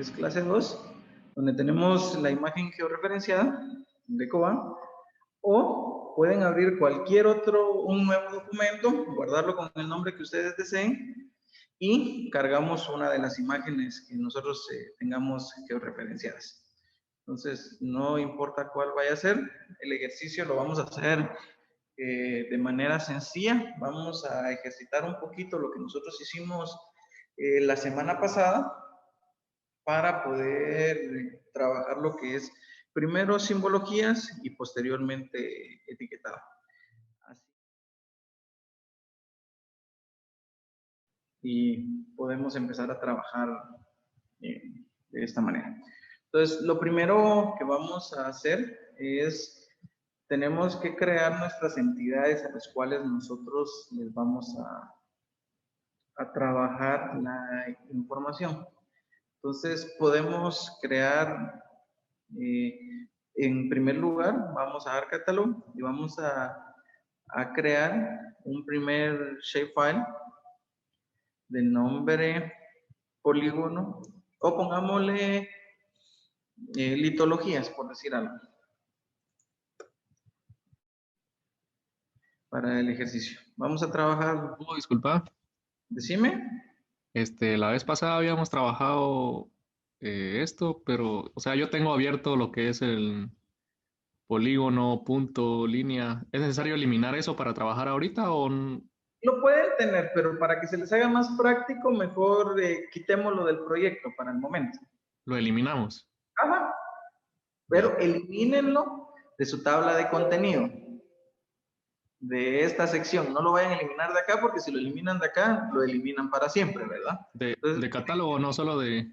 es clase 2, donde tenemos la imagen georreferenciada de Coban, o pueden abrir cualquier otro, un nuevo documento, guardarlo con el nombre que ustedes deseen, y cargamos una de las imágenes que nosotros tengamos georreferenciadas. Entonces, no importa cuál vaya a ser, el ejercicio lo vamos a hacer de manera sencilla. Vamos a ejercitar un poquito lo que nosotros hicimos la semana pasada para poder trabajar lo que es primero simbologías y posteriormente etiquetado. Así. Y podemos empezar a trabajar de esta manera. Entonces, lo primero que vamos a hacer es, tenemos que crear nuestras entidades a las cuales nosotros les vamos a trabajar la información. Entonces, podemos crear, en primer lugar, vamos a dar catálogo y vamos a crear un primer shapefile de nombre polígono, o pongámosle litologías, por decir algo, para el ejercicio. Vamos a trabajar. Disculpa. Decime. La vez pasada habíamos trabajado esto, pero, o sea, yo tengo abierto lo que es el polígono, punto, línea. ¿Es necesario eliminar eso para trabajar ahorita o Lo pueden tener, pero para que se les haga más práctico, mejor quitémoslo del proyecto para el momento. lo eliminamos? Ajá. Pero elimínenlo de su tabla de contenido, de esta sección. No lo vayan a eliminar de acá, porque si lo eliminan de acá, lo eliminan para siempre, ¿verdad? Entonces, de catálogo, no solo de...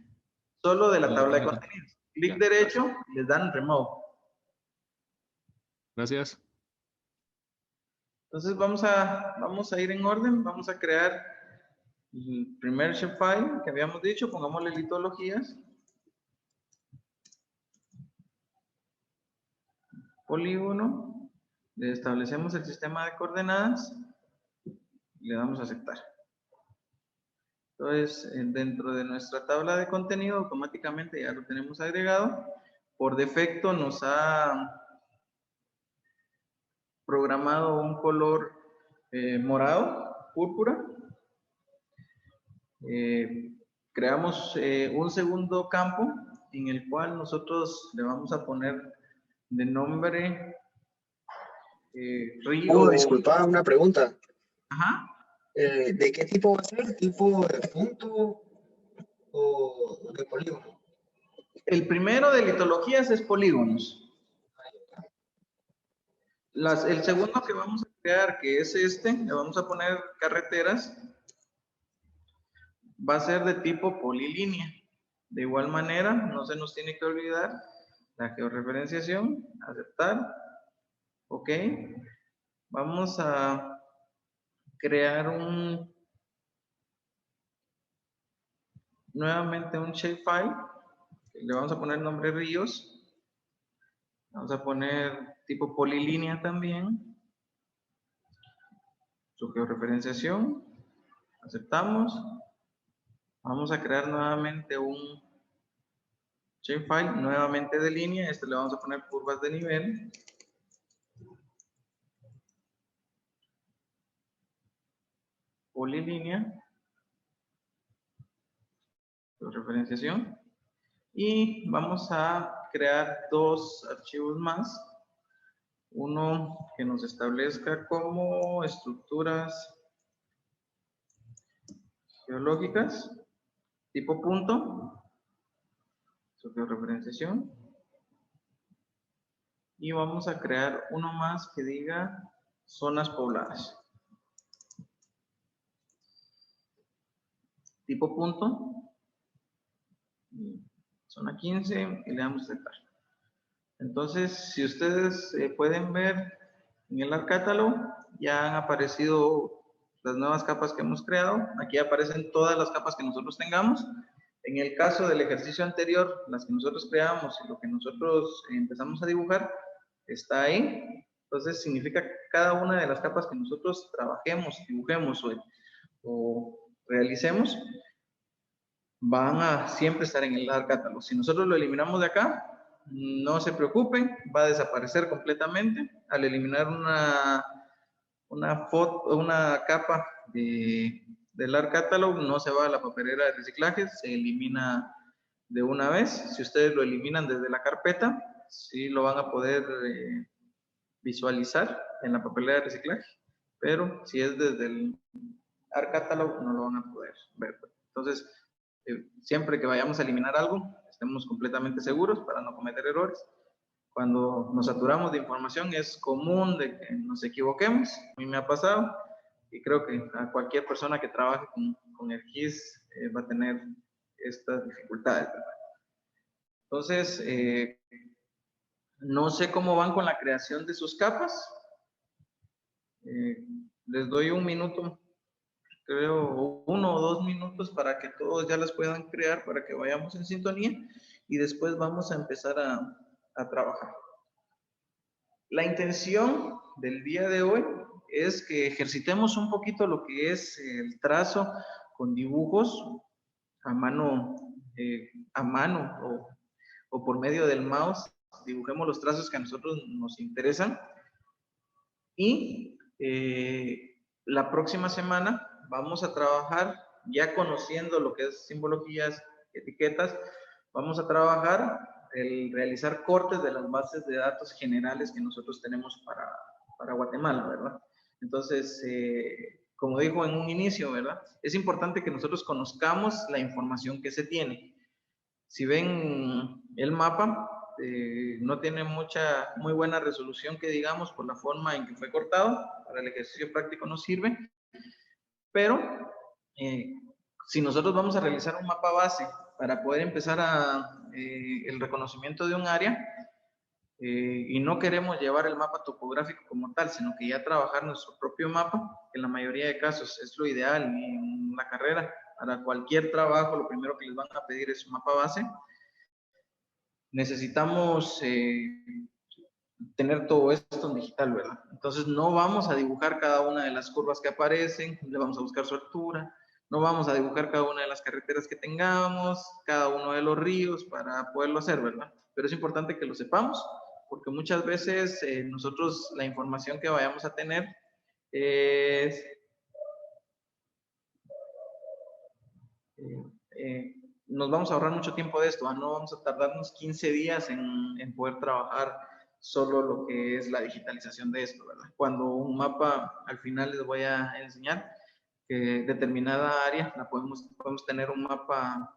Solo de la tabla de contenidos. Clic derecho, les dan remove. Gracias. Entonces vamos a ir en orden. Vamos a crear el primer shapefile que habíamos dicho. Pongámosle litologías. Polígono. Le establecemos el sistema de coordenadas. Y le damos a aceptar. Entonces, dentro de nuestra tabla de contenido, automáticamente ya lo tenemos agregado. Por defecto nos ha programado un color morado, púrpura. Creamos un segundo campo en el cual nosotros le vamos a poner de nombre río. Disculpa, una pregunta. Ajá. ¿De qué tipo va a ser? ¿Tipo de punto o de polígono? El primero de litologías es polígonos. El segundo que vamos a crear, que es le vamos a poner carreteras, va a ser de tipo polilínea. De igual manera, no se nos tiene que olvidar la georreferenciación, aceptar, ok. Vamos a crear nuevamente un shapefile, le vamos a poner nombre ríos, vamos a poner tipo polilínea también, su georreferenciación, aceptamos. Vamos a crear nuevamente un shapefile, nuevamente de línea, le vamos a poner curvas de nivel. Polilínea, referenciación, y vamos a crear dos archivos más, uno que nos establezca como estructuras geológicas tipo punto, su georreferenciación, y vamos a crear uno más que diga zonas pobladas tipo punto, zona 15, y le damos a aceptar. Entonces, si ustedes pueden ver en el catálogo, ya han aparecido las nuevas capas que hemos creado. Aquí aparecen todas las capas que nosotros tengamos. En el caso del ejercicio anterior, las que nosotros creamos y lo que nosotros empezamos a dibujar, está ahí. Entonces, significa que cada una de las capas que nosotros trabajemos, dibujemos o realicemos, van a siempre estar en el ARC Catalog. Si nosotros lo eliminamos de acá, no se preocupen, va a desaparecer completamente. Al eliminar una capa del ARC Catalog, no se va a la papelera de reciclaje, se elimina de una vez. Si ustedes lo eliminan desde la carpeta, sí lo van a poder visualizar en la papelera de reciclaje, pero si es desde el ARC Catalog no lo van a poder ver. Entonces, siempre que vayamos a eliminar algo, estemos completamente seguros para no cometer errores. Cuando nos saturamos de información es común de que nos equivoquemos. A mí me ha pasado y creo que a cualquier persona que trabaje con el GIS va a tener estas dificultades, ¿verdad? Entonces, no sé cómo van con la creación de sus capas. Les doy un minuto, creo 1 o 2 minutos para que todos ya las puedan crear, para que vayamos en sintonía y después vamos a empezar a trabajar. La intención del día de hoy es que ejercitemos un poquito lo que es el trazo con dibujos a mano o por medio del mouse. Dibujemos los trazos que a nosotros nos interesan y la próxima semana vamos a trabajar, ya conociendo lo que es simbologías, etiquetas, vamos a trabajar el realizar cortes de las bases de datos generales que nosotros tenemos para Guatemala, ¿verdad? Entonces, como dijo en un inicio, ¿verdad? Es importante que nosotros conozcamos la información que se tiene. Si ven el mapa, no tiene muy buena resolución que digamos por la forma en que fue cortado, para el ejercicio práctico no sirve, pero si nosotros vamos a realizar un mapa base para poder empezar el reconocimiento de un área, y no queremos llevar el mapa topográfico como tal, sino que ya trabajar nuestro propio mapa, que en la mayoría de casos es lo ideal en la carrera. Para cualquier trabajo, lo primero que les van a pedir es un mapa base. Necesitamos tener todo esto en digital, ¿verdad? Entonces no vamos a dibujar cada una de las curvas que aparecen, le vamos a buscar su altura, no vamos a dibujar cada una de las carreteras que tengamos, cada uno de los ríos para poderlo hacer, ¿verdad? Pero es importante que lo sepamos, porque muchas veces nosotros la información que vayamos a tener es... nos vamos a ahorrar mucho tiempo de esto, no vamos a tardarnos 15 días en poder trabajar solo lo que es la digitalización de esto, ¿verdad? Cuando un mapa, al final les voy a enseñar que determinada área la podemos tener un mapa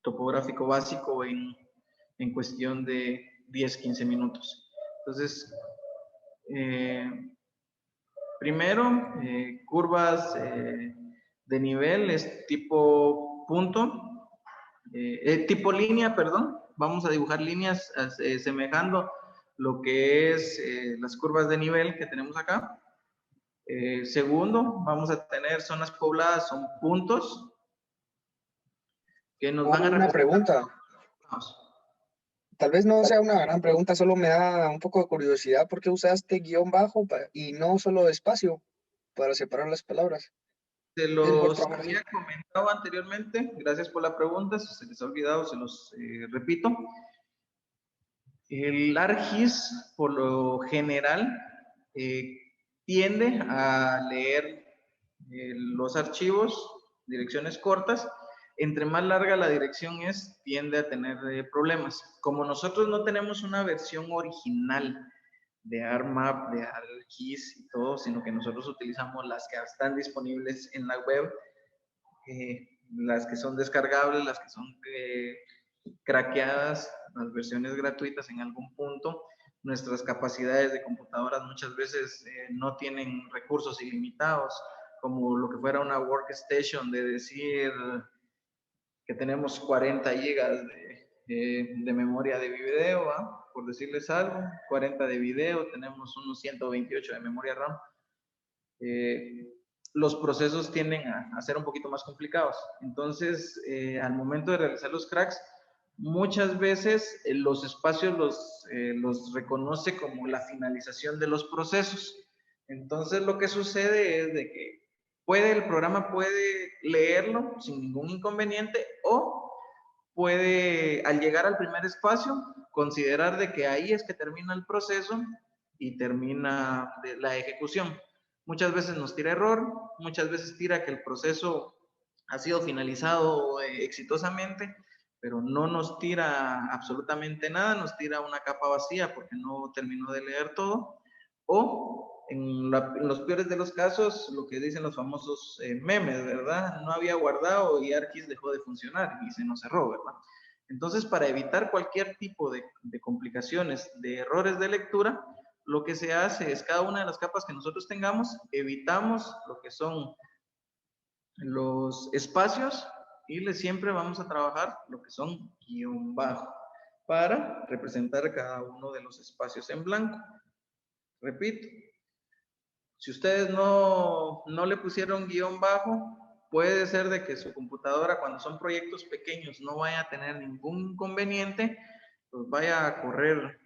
topográfico básico en cuestión de 10, 15 minutos. Entonces, primero, curvas de nivel es tipo punto, tipo línea, perdón. Vamos a dibujar líneas semejando lo que es las curvas de nivel que tenemos acá. Segundo, vamos a tener zonas pobladas, son puntos que nos van a Una pregunta. Tal vez no sea una gran pregunta, solo me da un poco de curiosidad. ¿Por qué usaste guión bajo y no solo espacio para separar las palabras? Se los había comentado anteriormente, gracias por la pregunta, si se les ha olvidado se los repito. El ARGIS, por lo general, tiende a leer los archivos, direcciones cortas. Entre más larga la dirección es, tiende a tener problemas. Como nosotros no tenemos una versión original de ARMAP, de ARGIS y todo, sino que nosotros utilizamos las que están disponibles en la web, las que son descargables, las que son craqueadas, las versiones gratuitas en algún punto. Nuestras capacidades de computadoras muchas veces no tienen recursos ilimitados, como lo que fuera una workstation de decir que tenemos 40 gigas de memoria de video, ¿va? Por decirles algo, 40 de video, tenemos unos 128 de memoria RAM. Los procesos tienden a ser un poquito más complicados. Entonces, al momento de realizar los cracks, muchas veces los espacios los reconoce como la finalización de los procesos. Entonces, lo que sucede es de que el programa puede leerlo sin ningún inconveniente o puede, al llegar al primer espacio, considerar de que ahí es que termina el proceso y termina la ejecución. Muchas veces nos tira error, muchas veces tira que el proceso ha sido finalizado exitosamente, pero no nos tira absolutamente nada, nos tira una capa vacía porque no terminó de leer todo, o en los peores de los casos, lo que dicen los famosos memes, ¿verdad? No había guardado y ArcGIS dejó de funcionar y se nos cerró, ¿verdad? Entonces, para evitar cualquier tipo de complicaciones, de errores de lectura, lo que se hace es cada una de las capas que nosotros tengamos, evitamos lo que son los espacios y siempre vamos a trabajar lo que son guión bajo para representar cada uno de los espacios en blanco. Repito, si ustedes no le pusieron guión bajo, puede ser de que su computadora, cuando son proyectos pequeños, no vaya a tener ningún inconveniente, pues vaya a correr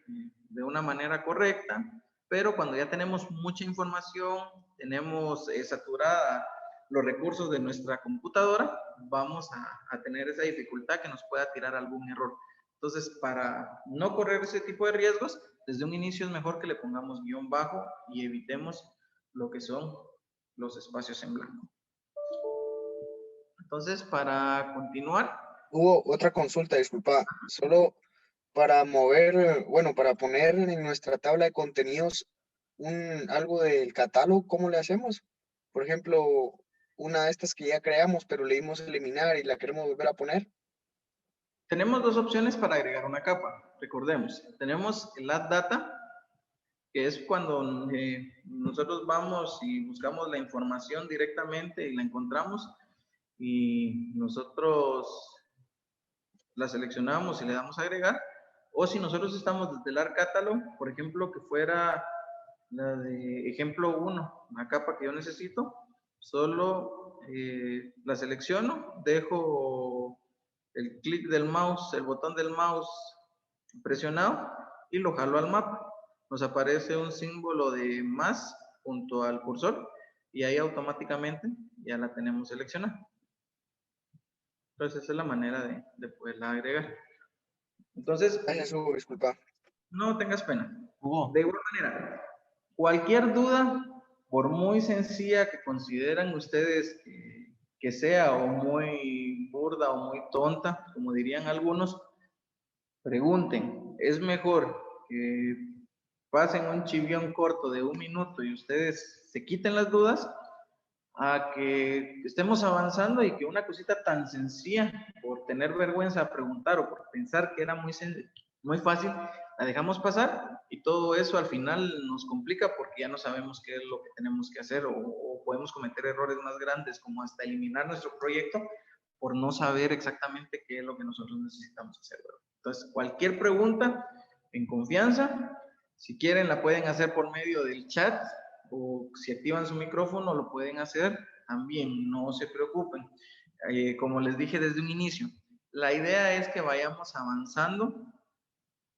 de una manera correcta, pero cuando ya tenemos mucha información, tenemos saturada los recursos de nuestra computadora, vamos a tener esa dificultad que nos pueda tirar algún error. Entonces, para no correr ese tipo de riesgos, desde un inicio es mejor que le pongamos guión bajo y evitemos lo que son los espacios en blanco. Entonces, para continuar. Hubo otra consulta, disculpa, solo para mover, bueno, para poner en nuestra tabla de contenidos algo del catálogo, ¿cómo le hacemos? Por ejemplo, una de estas que ya creamos, pero le dimos eliminar y la queremos volver a poner. Tenemos dos opciones para agregar una capa. Recordemos, tenemos el add data, que es cuando nosotros vamos y buscamos la información directamente y la encontramos y nosotros la seleccionamos y le damos a agregar. O si nosotros estamos desde el ARC Catalog, por ejemplo, que fuera la de ejemplo 1, la capa que yo necesito, solo la selecciono, dejo el clic del mouse, el botón del mouse presionado y lo jalo al mapa. Nos aparece un símbolo de más junto al cursor y ahí automáticamente ya la tenemos seleccionada. Entonces esa es la manera de poderla agregar. Entonces, Gracias, Hugo, disculpa. no tengas pena. De igual manera, cualquier duda, por muy sencilla que consideran ustedes que sea, o muy burda o muy tonta, como dirían algunos, pregunten. Es mejor que pasen un chivión corto de 1 minuto y ustedes se quiten las dudas, a que estemos avanzando y que una cosita tan sencilla, por tener vergüenza a preguntar o por pensar que era muy fácil, la dejamos pasar y todo eso al final nos complica porque ya no sabemos qué es lo que tenemos que hacer o podemos cometer errores más grandes como hasta eliminar nuestro proyecto por no saber exactamente qué es lo que nosotros necesitamos hacer, ¿verdad? Entonces, cualquier pregunta en confianza, si quieren la pueden hacer por medio del chat, o si activan su micrófono lo pueden hacer también, no se preocupen. Como les dije desde un inicio, la idea es que vayamos avanzando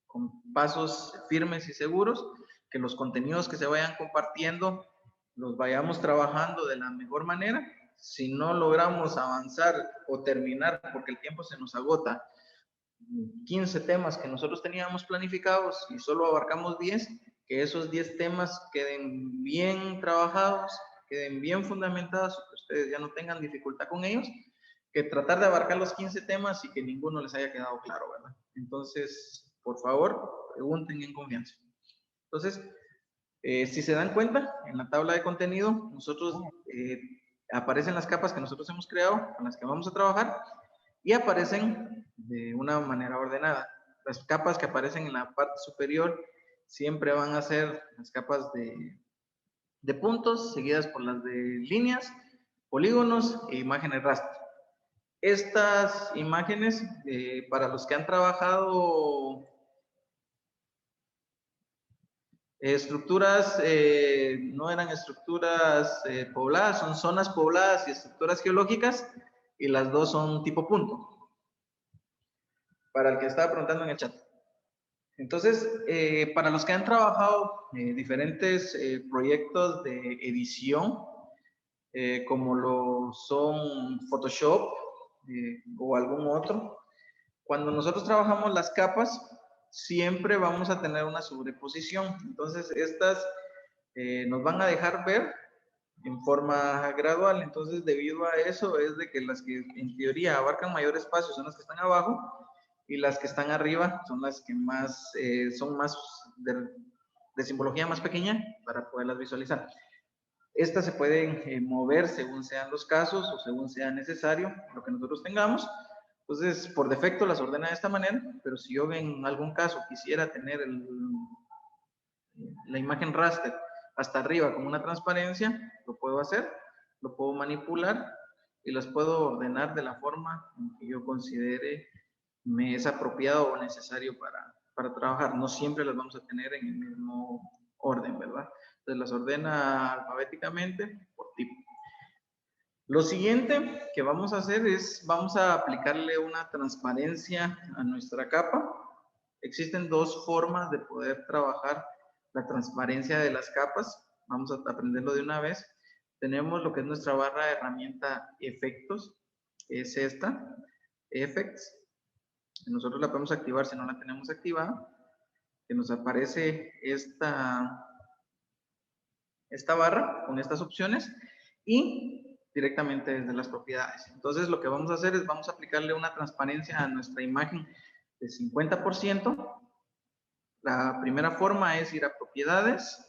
con pasos firmes y seguros, que los contenidos que se vayan compartiendo los vayamos trabajando de la mejor manera. Si no logramos avanzar o terminar, porque el tiempo se nos agota, 15 temas que nosotros teníamos planificados y solo abarcamos 10, que esos 10 temas queden bien trabajados, queden bien fundamentados, que ustedes ya no tengan dificultad con ellos, que tratar de abarcar los 15 temas y que ninguno les haya quedado claro, ¿verdad? Entonces, por favor, pregunten en confianza. Entonces, si se dan cuenta, en la tabla de contenido, nosotros aparecen las capas que nosotros hemos creado, con las que vamos a trabajar, y aparecen de una manera ordenada. Las capas que aparecen en la parte superior siempre van a ser las capas de puntos, seguidas por las de líneas, polígonos e imágenes raster. Estas imágenes, para los que han trabajado estructuras, no eran estructuras pobladas, son zonas pobladas y estructuras geológicas, y las dos son tipo punto. Para el que estaba preguntando en el chat. Entonces, para los que han trabajado diferentes proyectos de edición, como lo son Photoshop o algún otro, Cuando nosotros trabajamos las capas, siempre vamos a tener una sobreposición. Entonces, estas nos van a dejar ver en forma gradual. Entonces, debido a eso, es de que las que en teoría abarcan mayor espacio son las que están abajo y las que están arriba son las que más son más de simbología más pequeña para poderlas visualizar. Estas se pueden mover según sean los casos o según sea necesario, lo que nosotros tengamos. Entonces, por defecto las ordena de esta manera, pero si yo en algún caso quisiera tener la imagen raster hasta arriba con una transparencia, lo puedo hacer, lo puedo manipular y las puedo ordenar de la forma en que yo considere me es apropiado o necesario para trabajar. No siempre las vamos a tener en el mismo orden, ¿verdad? Entonces las ordena alfabéticamente por tipo. Lo siguiente que vamos a hacer es, vamos a aplicarle una transparencia a nuestra capa. Existen dos formas de poder trabajar la transparencia de las capas. Vamos a aprenderlo de una vez. Tenemos lo que es nuestra barra de herramienta efectos, es esta, effects. Nosotros la podemos activar si no la tenemos activada, que nos aparece esta barra con estas opciones y directamente desde las propiedades. Entonces lo que vamos a hacer es vamos a aplicarle una transparencia a nuestra imagen de 50%. La primera forma es ir a propiedades,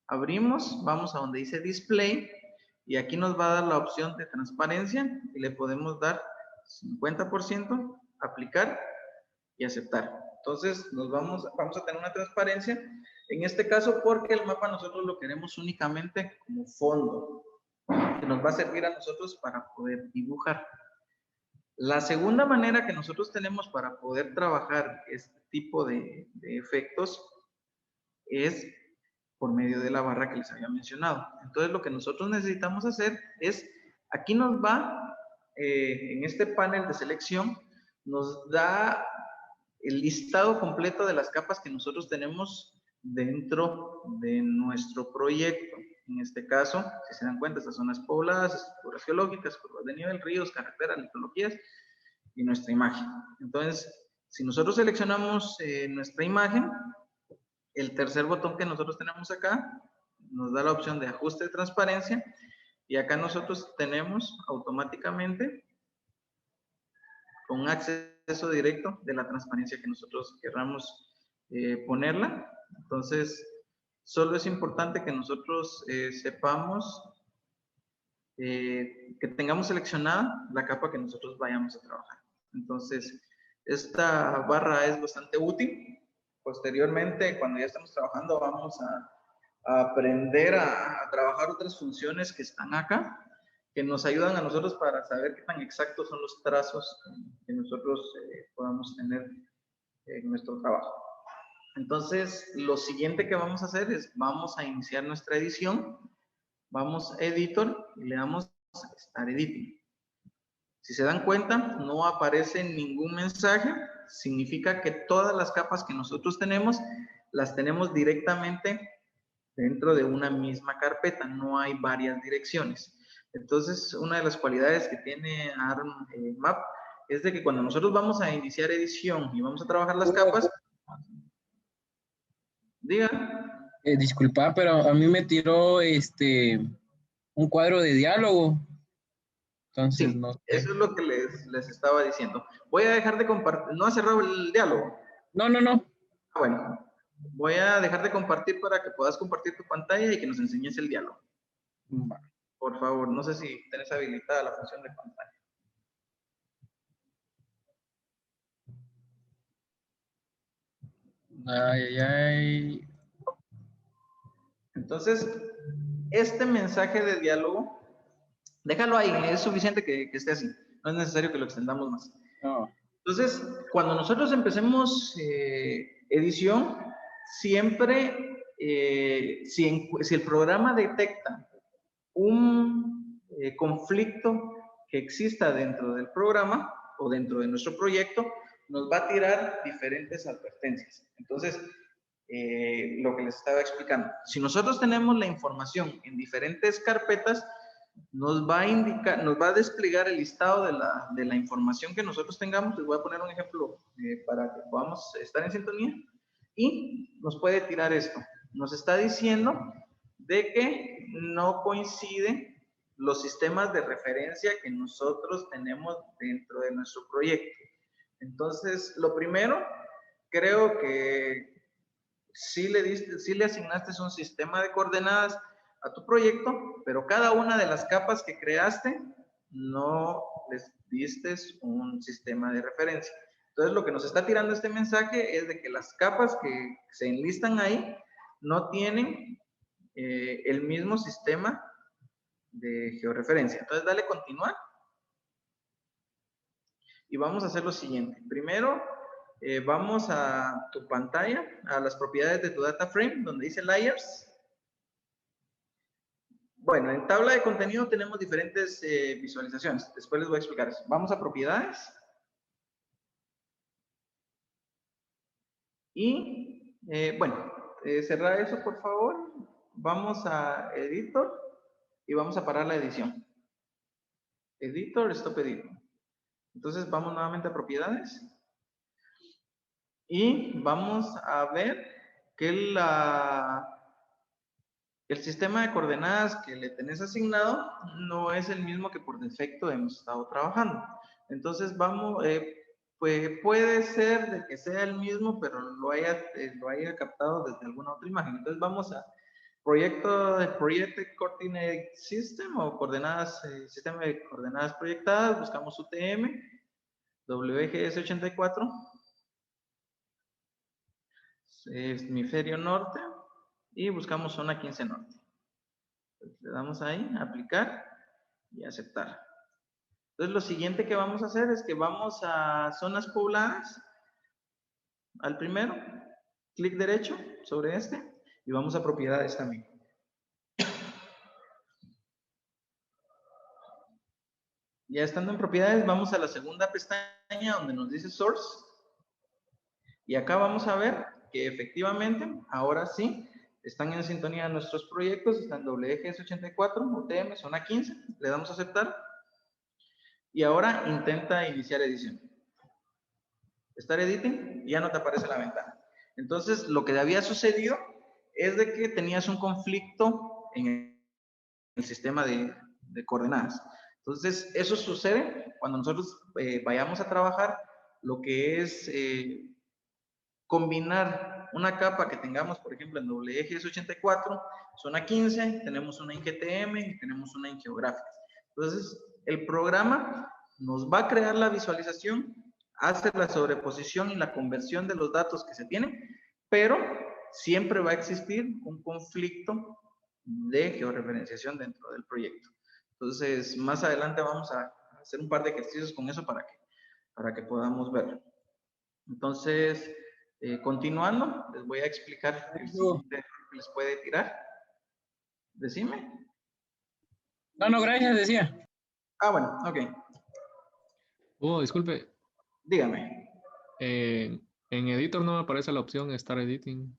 abrimos, vamos a donde dice display y aquí nos va a dar la opción de transparencia y le podemos dar 50%, aplicar y aceptar. Entonces vamos a tener una transparencia en este caso porque el mapa nosotros lo queremos únicamente como fondo que nos va a servir a nosotros para poder dibujar. La segunda manera que nosotros tenemos para poder trabajar este tipo de efectos es por medio de la barra que les había mencionado. Entonces lo que nosotros necesitamos hacer es, aquí nos va, en este panel de selección, nos da el listado completo de las capas que nosotros tenemos dentro de nuestro proyecto. En este caso, si se dan cuenta, estas son las pobladas, estructuras geológicas, curvas de nivel, ríos, carreteras, litologías y nuestra imagen. Entonces, si nosotros seleccionamos nuestra imagen, el tercer botón que nosotros tenemos acá nos da la opción de ajuste de transparencia y acá nosotros tenemos automáticamente con un acceso directo de la transparencia que nosotros queramos ponerla. Entonces, solo es importante que nosotros sepamos que tengamos seleccionada la capa que nosotros vayamos a trabajar. Entonces, esta barra es bastante útil. Posteriormente, cuando ya estamos trabajando, vamos a aprender a trabajar otras funciones que están acá, que nos ayudan a nosotros para saber qué tan exactos son los trazos que nosotros podamos tener en nuestro trabajo. Entonces, lo siguiente que vamos a hacer es, vamos a iniciar nuestra edición, vamos a Editor y le damos a Start Editing. Si se dan cuenta, no aparece ningún mensaje, significa que todas las capas que nosotros tenemos, las tenemos directamente dentro de una misma carpeta, no hay varias direcciones. Entonces, una de las cualidades que tiene ARMMap es de que cuando nosotros vamos a iniciar edición y vamos a trabajar las capas, diga. Disculpa, pero a mí me tiró un cuadro de diálogo. Entonces, sí, no sé. eso es lo que les estaba diciendo. Voy a dejar de compartir. ¿No ha cerrado el diálogo? No. Bueno, voy a dejar de compartir para que puedas compartir tu pantalla y que nos enseñes el diálogo. Va. Por favor, no sé si tenés habilitada la función de pantalla. Ay. Entonces, este mensaje de diálogo, déjalo ahí, es suficiente que esté así. No es necesario que lo extendamos más. No. Entonces, cuando nosotros empecemos edición, siempre, si el programa detecta un conflicto que exista dentro del programa o dentro de nuestro proyecto, nos va a tirar diferentes advertencias. Entonces, lo que les estaba explicando, si nosotros tenemos la información en diferentes carpetas, nos va a indicar, nos va a desplegar el listado de la información que nosotros tengamos. Les voy a poner un ejemplo para que podamos estar en sintonía. Y nos puede tirar esto. Nos está diciendo de que no coinciden los sistemas de referencia que nosotros tenemos dentro de nuestro proyecto. Entonces, lo primero, creo que sí le asignaste un sistema de coordenadas a tu proyecto, pero cada una de las capas que creaste no les diste un sistema de referencia. Entonces, lo que nos está tirando este mensaje es de que las capas que se enlistan ahí no tienen el mismo sistema de georreferencia. Entonces, dale continuar. Y vamos a hacer lo siguiente. Primero, vamos a tu pantalla, a las propiedades de tu data frame, donde dice layers. Bueno, en tabla de contenido tenemos diferentes visualizaciones. Después les voy a explicar eso. Vamos a propiedades. Y, bueno, cerrar eso, por favor. Vamos a editor y vamos a parar la edición. Editor, stop editor. Entonces, vamos nuevamente a propiedades. Y vamos a ver que el sistema de coordenadas que le tenés asignado no es el mismo que por defecto hemos estado trabajando. Entonces vamos, pues puede ser de que sea el mismo, pero lo haya captado desde alguna otra imagen. Entonces vamos a Projected Coordinate System o coordenadas, sistema de coordenadas proyectadas, buscamos UTM, WGS84, hemisferio norte, y buscamos zona 15 norte. Le damos ahí, aplicar y aceptar. Entonces lo siguiente que vamos a hacer es que vamos a zonas pobladas, al primero, clic derecho sobre este, y vamos a propiedades también. Ya estando en propiedades, vamos a la segunda pestaña donde nos dice source. Y acá vamos a ver que efectivamente, ahora sí, están en sintonía nuestros proyectos, están WGS84, UTM, zona 15, le damos a aceptar. Y ahora intenta iniciar edición. Start editing y ya no te aparece la ventana. Entonces, lo que había sucedido es de que tenías un conflicto en el sistema de coordenadas. Entonces, eso sucede cuando nosotros vayamos a trabajar lo que es combinar una capa que tengamos, por ejemplo, en WGS84, zona 15, tenemos una en GTM y tenemos una en geográficas. Entonces, el programa nos va a crear la visualización, hace la sobreposición y la conversión de los datos que se tienen, pero siempre va a existir un conflicto de georreferenciación dentro del proyecto. Entonces, más adelante vamos a hacer un par de ejercicios con eso para que podamos verlo. Entonces, continuando, les voy a explicar el siguiente que les puede tirar. Decime. No, gracias, decía. Ah, bueno, ok. Oh, disculpe. Dígame. En editor no me aparece la opción Start Editing.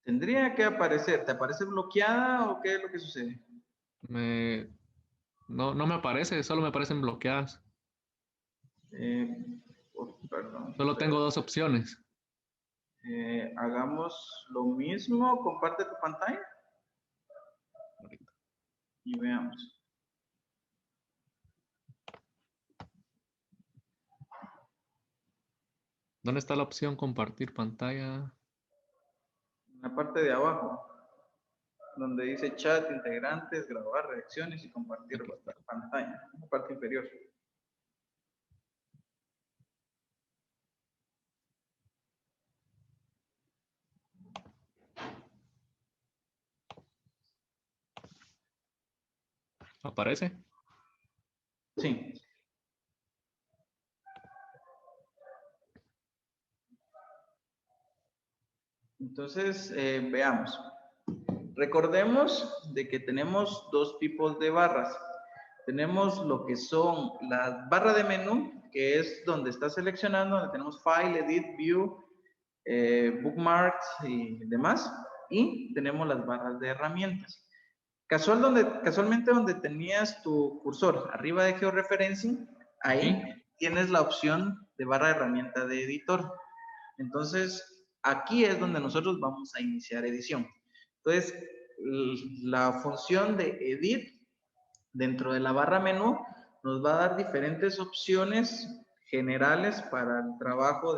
Tendría que aparecer. ¿Te aparece bloqueada o qué es lo que sucede? No me aparece, solo me aparecen bloqueadas. Perdón. Solo tengo dos opciones. Hagamos lo mismo. Comparte tu pantalla. Y veamos. ¿Dónde está la opción compartir pantalla? En la parte de abajo, donde dice chat, integrantes, grabar reacciones y compartir pantalla. En la parte inferior. ¿Aparece? Sí. Entonces, veamos. Recordemos de que tenemos dos tipos de barras. Tenemos lo que son las barras de menú, que es donde está seleccionando, donde tenemos File, Edit, View, Bookmarks y demás. Y tenemos las barras de herramientas. Casualmente donde tenías tu cursor, arriba de georreferencing, ahí tienes la opción de barra de herramienta de editor. Entonces, aquí es donde nosotros vamos a iniciar edición. Entonces, la función de edit dentro de la barra menú nos va a dar diferentes opciones generales para el trabajo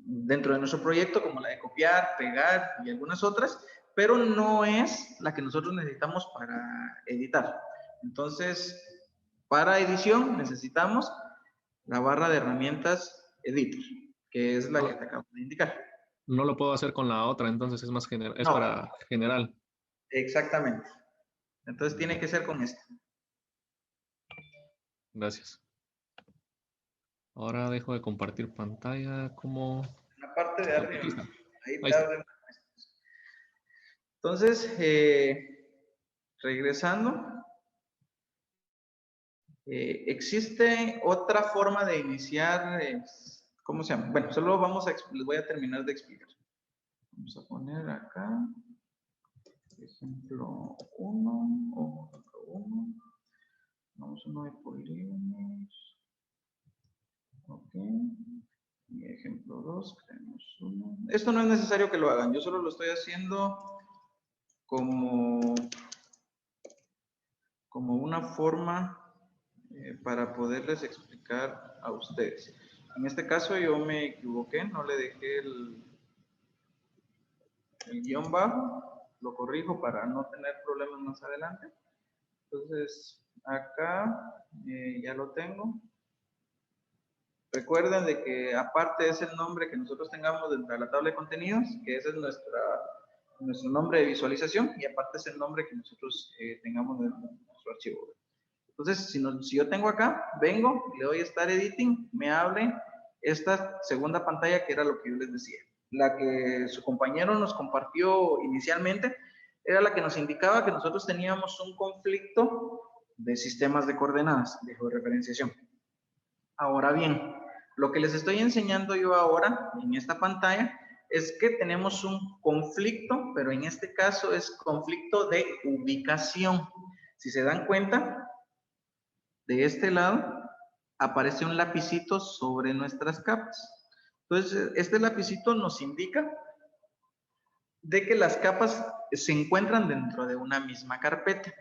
dentro de nuestro proyecto, como la de copiar, pegar y algunas otras, pero no es la que nosotros necesitamos para editar. Entonces, para edición necesitamos la barra de herramientas Editor, que es la que te acabo de indicar. No lo puedo hacer con la otra, entonces es más general, es No. para general. Exactamente. Entonces tiene que ser con esta. Gracias. Ahora dejo de compartir pantalla como... En la parte de arriba. Aquí está. Ahí Ahí te está. abre. Entonces, regresando, existe otra forma de iniciar, ¿cómo se llama? Bueno, solo les voy a terminar de explicar. Vamos a poner acá, ejemplo 1, o 1. Vamos a uno de polígonos. Ok. Y ejemplo 2, creamos uno. Esto no es necesario que lo hagan, yo solo lo estoy haciendo como una forma para poderles explicar a ustedes. En este caso yo me equivoqué, no le dejé el guión bajo, lo corrijo para no tener problemas más adelante. Entonces, acá ya lo tengo. Recuerden de que aparte es el nombre que nosotros tengamos dentro de la tabla de contenidos, que ese es nuestro nombre de visualización, y aparte es el nombre que nosotros tengamos dentro de nuestro archivo. Entonces, si yo tengo acá, vengo, le doy Start Editing, me abre esta segunda pantalla que era lo que yo les decía. La que su compañero nos compartió inicialmente era la que nos indicaba que nosotros teníamos un conflicto de sistemas de coordenadas, de georreferenciación. Ahora bien, lo que les estoy enseñando yo ahora en esta pantalla es que tenemos un conflicto, pero en este caso es conflicto de ubicación. Si se dan cuenta, de este lado aparece un lapicito sobre nuestras capas. Entonces, este lapicito nos indica de que las capas se encuentran dentro de una misma carpeta.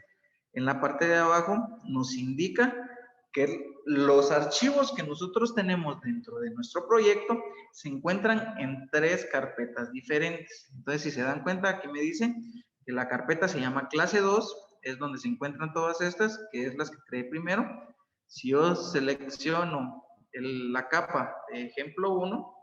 En la parte de abajo nos indica que los archivos que nosotros tenemos dentro de nuestro proyecto se encuentran en 3 carpetas diferentes. Entonces, si se dan cuenta, aquí me dicen que la carpeta se llama clase 2, es donde se encuentran todas estas, que es las que creé primero. Si yo selecciono la capa de ejemplo 1,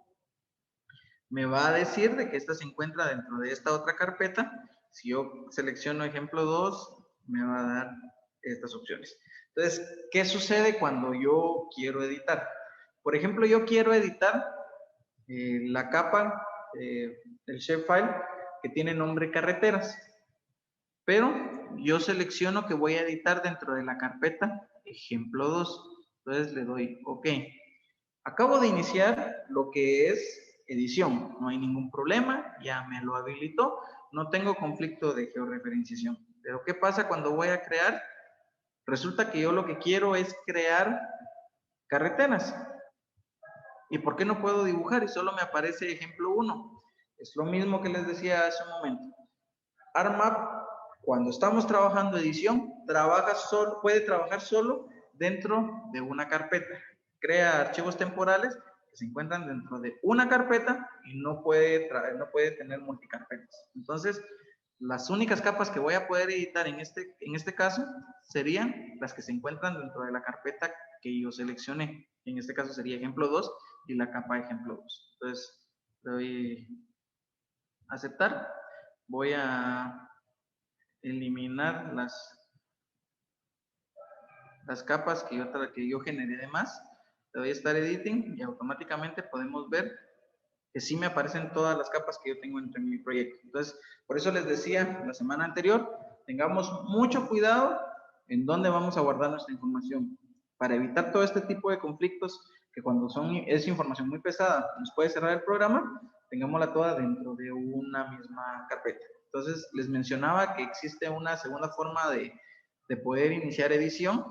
me va a decir de que esta se encuentra dentro de esta otra carpeta. Si yo selecciono ejemplo 2, me va a dar estas opciones. Entonces, ¿qué sucede cuando yo quiero editar? Por ejemplo, yo quiero editar la capa del shapefile que tiene nombre carreteras, pero yo selecciono que voy a editar dentro de la carpeta ejemplo 2. Entonces le doy OK. Acabo de iniciar lo que es edición, no hay ningún problema, ya me lo habilitó, no tengo conflicto de georreferenciación. Pero ¿qué pasa cuando voy a crear? Resulta que yo lo que quiero es crear carreteras. ¿Y por qué no puedo dibujar? Y solo me aparece ejemplo 1. Es lo mismo que les decía hace un momento. ArcMap, cuando estamos trabajando edición, puede trabajar solo dentro de una carpeta. Crea archivos temporales que se encuentran dentro de una carpeta y no puede tener multicarpetas. Entonces, las únicas capas que voy a poder editar en este caso serían las que se encuentran dentro de la carpeta que yo seleccioné. En este caso sería ejemplo 2 y la capa ejemplo 2. Entonces, le doy a aceptar. Voy a eliminar las capas que yo generé de más. Le doy a Start Editing y automáticamente podemos ver que sí me aparecen todas las capas que yo tengo entre mi proyecto. Entonces, por eso les decía la semana anterior, tengamos mucho cuidado en dónde vamos a guardar nuestra información para evitar todo este tipo de conflictos que cuando es información muy pesada nos puede cerrar el programa, tengámosla toda dentro de una misma carpeta. Entonces, les mencionaba que existe una segunda forma de poder iniciar edición,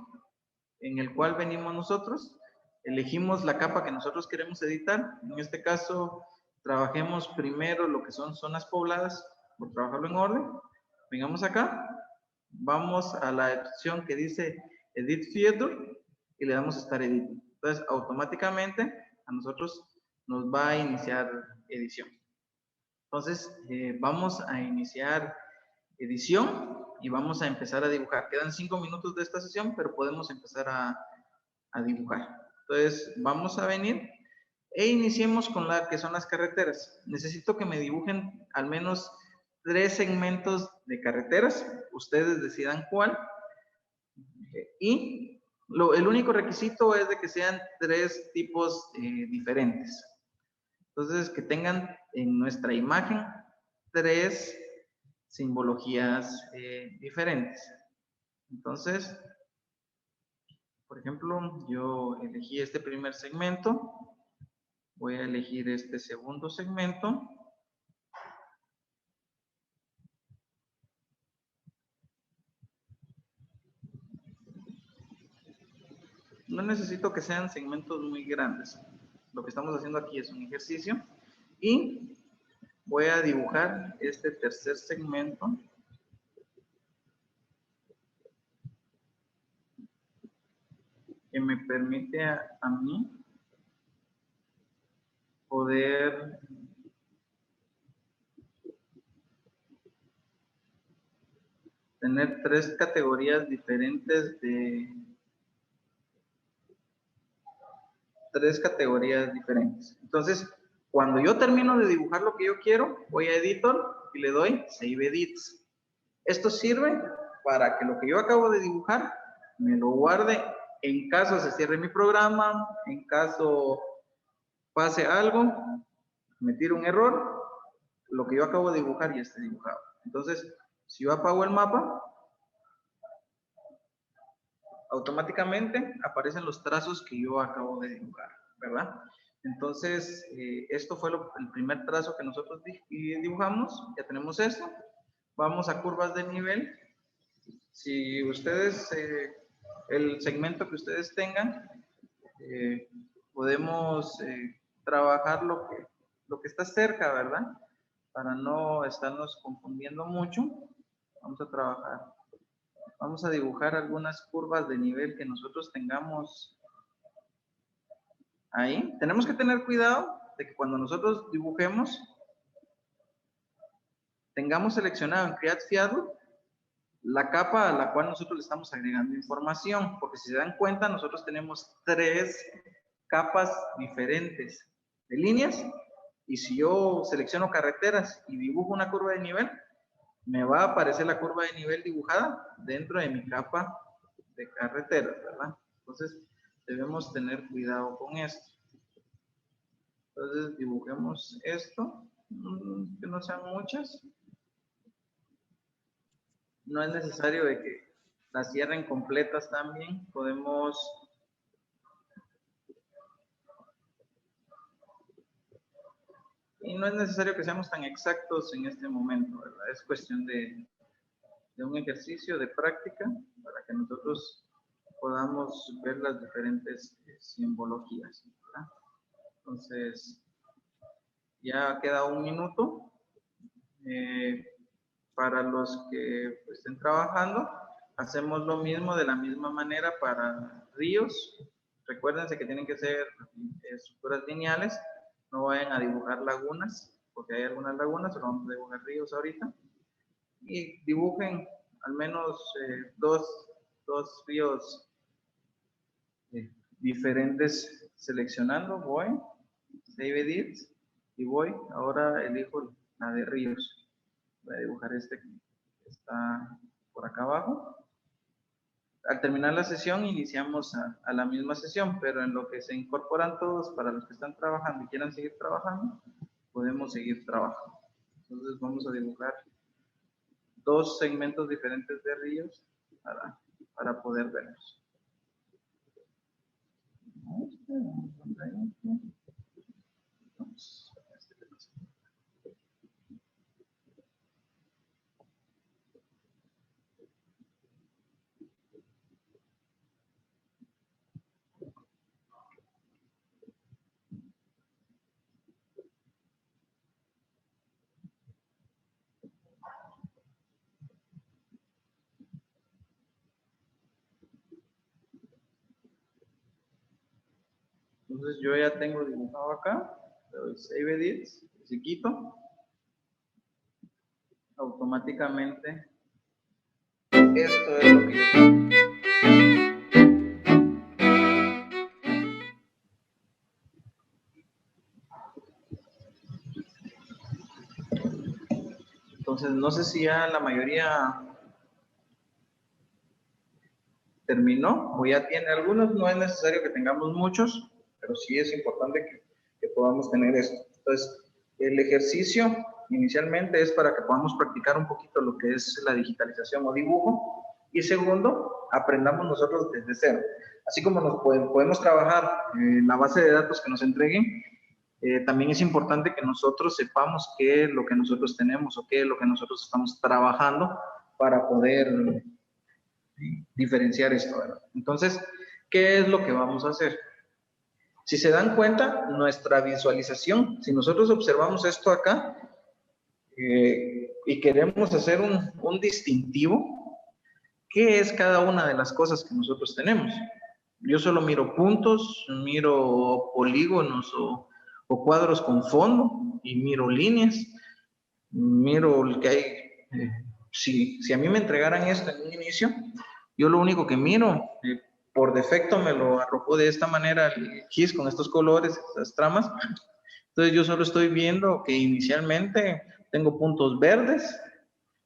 en el cual venimos nosotros, elegimos la capa que nosotros queremos editar. En este caso, trabajemos primero lo que son zonas pobladas, por trabajarlo en orden. Vengamos acá, vamos a la opción que dice Edit Feature y le damos Start Editing. Entonces, automáticamente a nosotros nos va a iniciar edición. Entonces, vamos a iniciar edición y vamos a empezar a dibujar. Quedan 5 minutos de esta sesión, pero podemos empezar a dibujar. Entonces, vamos a venir e iniciemos con la que son las carreteras. Necesito que me dibujen al menos 3 segmentos de carreteras. Ustedes decidan cuál. Y el único requisito es de que sean 3 tipos diferentes. Entonces, que tengan en nuestra imagen 3 simbologías diferentes. Entonces, por ejemplo, yo elegí este primer segmento. Voy a elegir este segundo segmento. No necesito que sean segmentos muy grandes. Lo que estamos haciendo aquí es un ejercicio. Y voy a dibujar este tercer segmento. Que me permite a mí poder tener 3 categorías diferentes de 3 categorías diferentes. Entonces, cuando yo termino de dibujar lo que yo quiero, voy a Editor y le doy Save Edits. Esto sirve para que lo que yo acabo de dibujar me lo guarde en caso se cierre mi programa, en caso pase algo, me tire un error, lo que yo acabo de dibujar ya está dibujado. Entonces, si yo apago el mapa, automáticamente aparecen los trazos que yo acabo de dibujar, ¿verdad? Entonces, esto fue el primer trazo que nosotros dibujamos. Ya tenemos esto. Vamos a curvas de nivel. Si ustedes, el segmento que ustedes tengan, podemos trabajar lo que está cerca, ¿verdad? Para no estarnos confundiendo mucho. Vamos a trabajar. Vamos a dibujar algunas curvas de nivel que nosotros tengamos ahí. Tenemos que tener cuidado de que cuando nosotros dibujemos, tengamos seleccionado en Create Feature la capa a la cual nosotros le estamos agregando información, porque si se dan cuenta, nosotros tenemos 3 capas diferentes de líneas, y si yo selecciono carreteras y dibujo una curva de nivel, me va a aparecer la curva de nivel dibujada dentro de mi capa de carreteras, ¿verdad? Entonces, debemos tener cuidado con esto. Entonces, dibujemos esto, que no sean muchas. No es necesario de que las cierren completas también. Podemos... Y no es necesario que seamos tan exactos en este momento, ¿verdad? Es cuestión de un ejercicio de práctica para que nosotros podamos ver las diferentes simbologías, ¿verdad? Entonces, ya queda 1 minuto. Para los que estén trabajando, hacemos lo mismo de la misma manera para ríos. Recuérdense que tienen que ser estructuras lineales, no vayan a dibujar lagunas, porque hay algunas lagunas, pero vamos a dibujar ríos ahorita. Y dibujen al menos 2 ríos diferentes seleccionando. Voy, Save Edit, y voy, ahora elijo la de ríos. Voy a dibujar este que está por acá abajo. Al terminar la sesión iniciamos a la misma sesión, pero en lo que se incorporan todos, para los que están trabajando y quieran seguir trabajando, podemos seguir trabajando. Entonces vamos a dibujar 2 segmentos diferentes de ríos para poder verlos. Entonces yo ya tengo dibujado acá, le doy Save Edits, si quito, automáticamente esto es lo que yo tengo. Entonces no sé si ya la mayoría terminó o ya tiene algunos, no es necesario que tengamos muchos, pero sí es importante que podamos tener esto. Entonces, el ejercicio inicialmente es para que podamos practicar un poquito lo que es la digitalización o dibujo, y segundo, aprendamos nosotros desde cero. Así como nos podemos trabajar la base de datos que nos entreguen, también es importante que nosotros sepamos qué es lo que nosotros tenemos o qué es lo que nosotros estamos trabajando para poder diferenciar esto, ¿verdad? Entonces, ¿qué es lo que vamos a hacer? Si se dan cuenta, nuestra visualización, si nosotros observamos esto acá y queremos hacer un distintivo, ¿qué es cada una de las cosas que nosotros tenemos? Yo solo miro puntos, miro polígonos o cuadros con fondo y miro líneas, miro el que hay. Si a mí me entregaran esto en un inicio, yo lo único que miro, por defecto me lo arrojó de esta manera el GIS con estos colores, estas tramas. Entonces yo solo estoy viendo que inicialmente tengo puntos verdes,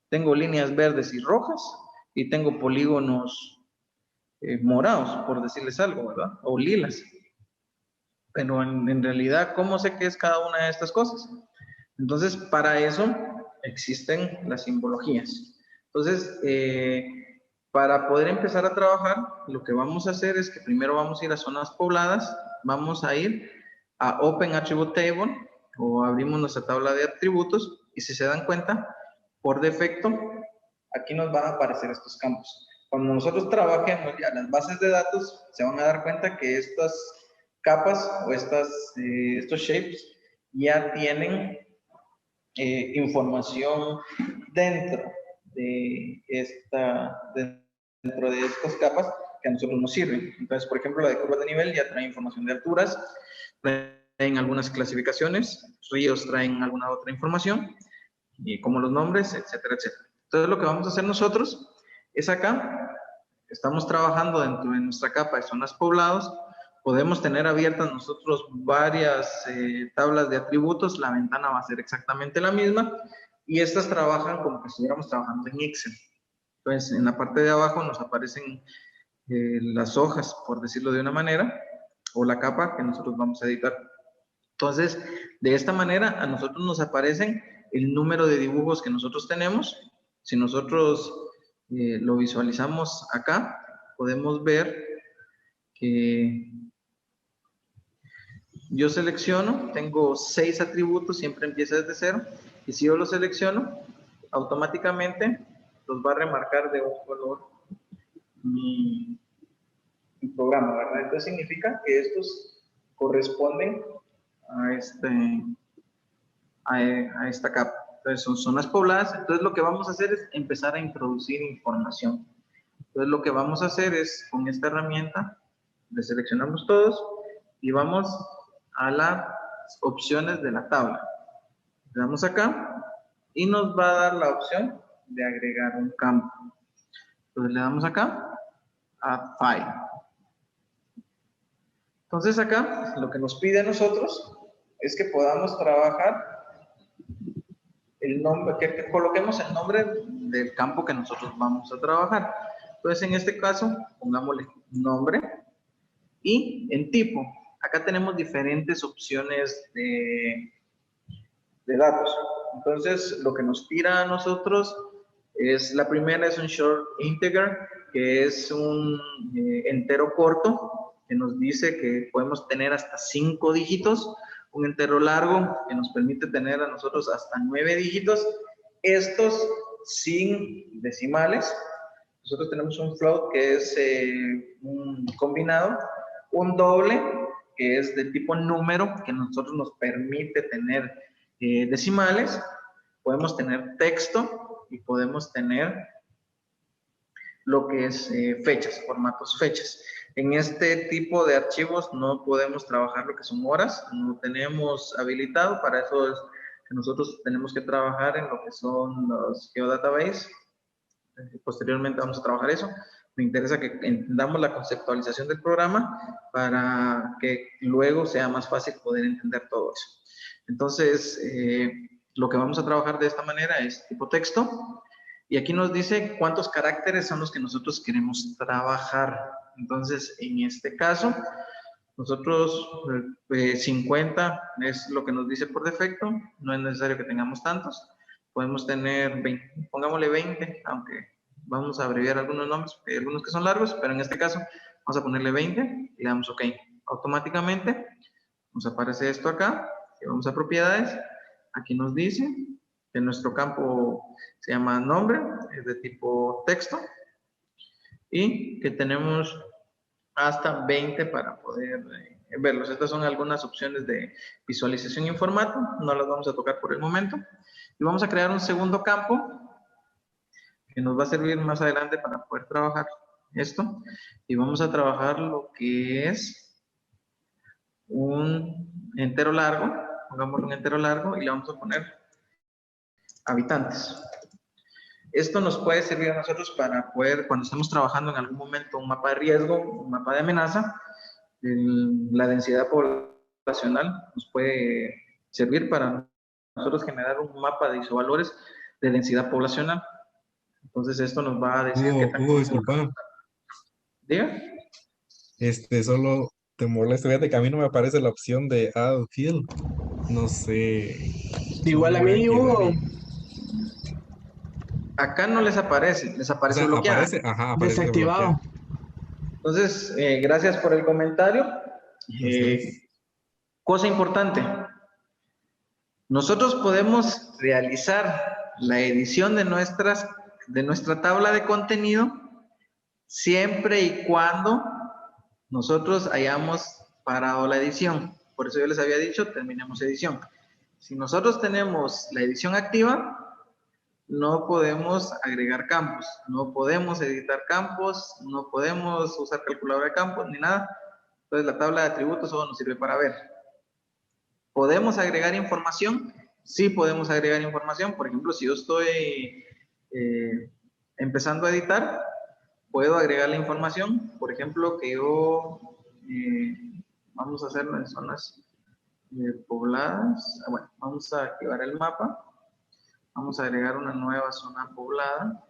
tengo líneas verdes y rojas y tengo polígonos morados, por decirles algo, ¿verdad? O lilas. Pero en realidad, ¿cómo sé qué es cada una de estas cosas? Entonces, para eso existen las simbologías. Entonces, para poder empezar a trabajar, lo que vamos a hacer es que primero vamos a ir a zonas pobladas, vamos a ir a Open Attribute Table o abrimos nuestra tabla de atributos y si se dan cuenta, por defecto, aquí nos van a aparecer estos campos. Cuando nosotros trabajemos ya las bases de datos, se van a dar cuenta que estas capas o estos shapes ya tienen información dentro de estas capas que a nosotros nos sirven. Entonces, por ejemplo, la de curvas de nivel ya trae información de alturas, traen algunas clasificaciones, ríos traen alguna otra información, como los nombres, etcétera, etcétera. Entonces, lo que vamos a hacer nosotros es acá, estamos trabajando dentro de nuestra capa de zonas poblados, podemos tener abiertas nosotros varias tablas de atributos, la ventana va a ser exactamente la misma, y estas trabajan como que estuviéramos trabajando en Excel. Entonces, en la parte de abajo nos aparecen las hojas, por decirlo de una manera, o la capa que nosotros vamos a editar. Entonces, de esta manera, a nosotros nos aparecen el número de dibujos que nosotros tenemos. Si nosotros lo visualizamos acá, podemos ver que yo selecciono, tengo 6 atributos, siempre empieza desde 0, y si yo los selecciono, automáticamente los va a remarcar de un color mi programa, ¿verdad? Entonces significa que estos corresponden a esta capa. Entonces son zonas pobladas, entonces lo que vamos a hacer es empezar a introducir información. Entonces lo que vamos a hacer es, con esta herramienta, le seleccionamos todos y vamos a las opciones de la tabla. Le damos acá y nos va a dar la opción de agregar un campo. Entonces le damos acá a File. Entonces acá lo que nos pide a nosotros es que podamos trabajar el nombre, que coloquemos el nombre del campo que nosotros vamos a trabajar. Entonces en este caso pongámosle nombre y en tipo. Acá tenemos diferentes opciones de datos. Entonces lo que nos tira a nosotros es, la primera es un short integer, que es un entero corto, que nos dice que podemos tener hasta 5 dígitos, un entero largo que nos permite tener a nosotros hasta 9 dígitos, estos sin decimales. Nosotros tenemos un float que es un combinado, un doble que es de tipo número, que a nosotros nos permite tener decimales, podemos tener texto y podemos tener lo que es fechas, formatos fechas. En este tipo de archivos no podemos trabajar lo que son horas, no tenemos habilitado, para eso es que nosotros tenemos que trabajar en lo que son los geodatabase. Posteriormente vamos a trabajar eso. Me interesa que entendamos la conceptualización del programa para que luego sea más fácil poder entender todo eso. Entonces, lo que vamos a trabajar de esta manera es tipo texto. Y aquí nos dice cuántos caracteres son los que nosotros queremos trabajar. Entonces, en este caso, nosotros 50 es lo que nos dice por defecto. No es necesario que tengamos tantos. Podemos tener 20, pongámosle 20, aunque vamos a abreviar algunos nombres, porque hay algunos que son largos, pero en este caso vamos a ponerle 20 y le damos OK. Automáticamente nos aparece esto acá. Si vamos a propiedades, aquí nos dice que nuestro campo se llama nombre, es de tipo texto, y que tenemos hasta 20 para poder verlos. Estas son algunas opciones de visualización en formato, no las vamos a tocar por el momento. Y vamos a crear un segundo campo que nos va a servir más adelante para poder trabajar esto. Y vamos a trabajar lo que es un entero largo, pongámosle un entero largo y le vamos a poner habitantes. Esto nos puede servir a nosotros para poder, cuando estemos trabajando en algún momento un mapa de riesgo, un mapa de amenaza, la densidad poblacional nos puede servir para nosotros generar un mapa de isovalores de densidad poblacional. Entonces esto nos va a decir qué tan... Hugo, disculpa. ¿Diga? Solo te molesto, fíjate que a mí no me aparece la opción de add field. No sé. Igual a Solo voy mí, quedar Hugo. ahí. Acá no les aparece, les O aparece sea, bloqueada. aparece, ajá, aparece Desactivado. Entonces, gracias por el comentario. Cosa importante, nosotros podemos realizar la edición de nuestra tabla de contenido siempre y cuando nosotros hayamos parado la edición. Por eso yo les había dicho, terminemos edición. Si nosotros tenemos la edición activa, no podemos agregar campos, no podemos editar campos, no podemos usar calculadora de campos ni nada. Entonces la tabla de atributos solo nos sirve para ver. ¿Podemos agregar información? Sí podemos agregar información. Por ejemplo, si yo estoy empezando a editar, puedo agregar la información. Por ejemplo, que yo, vamos a hacerlo en zonas pobladas. Bueno, vamos a activar el mapa. Vamos a agregar una nueva zona poblada.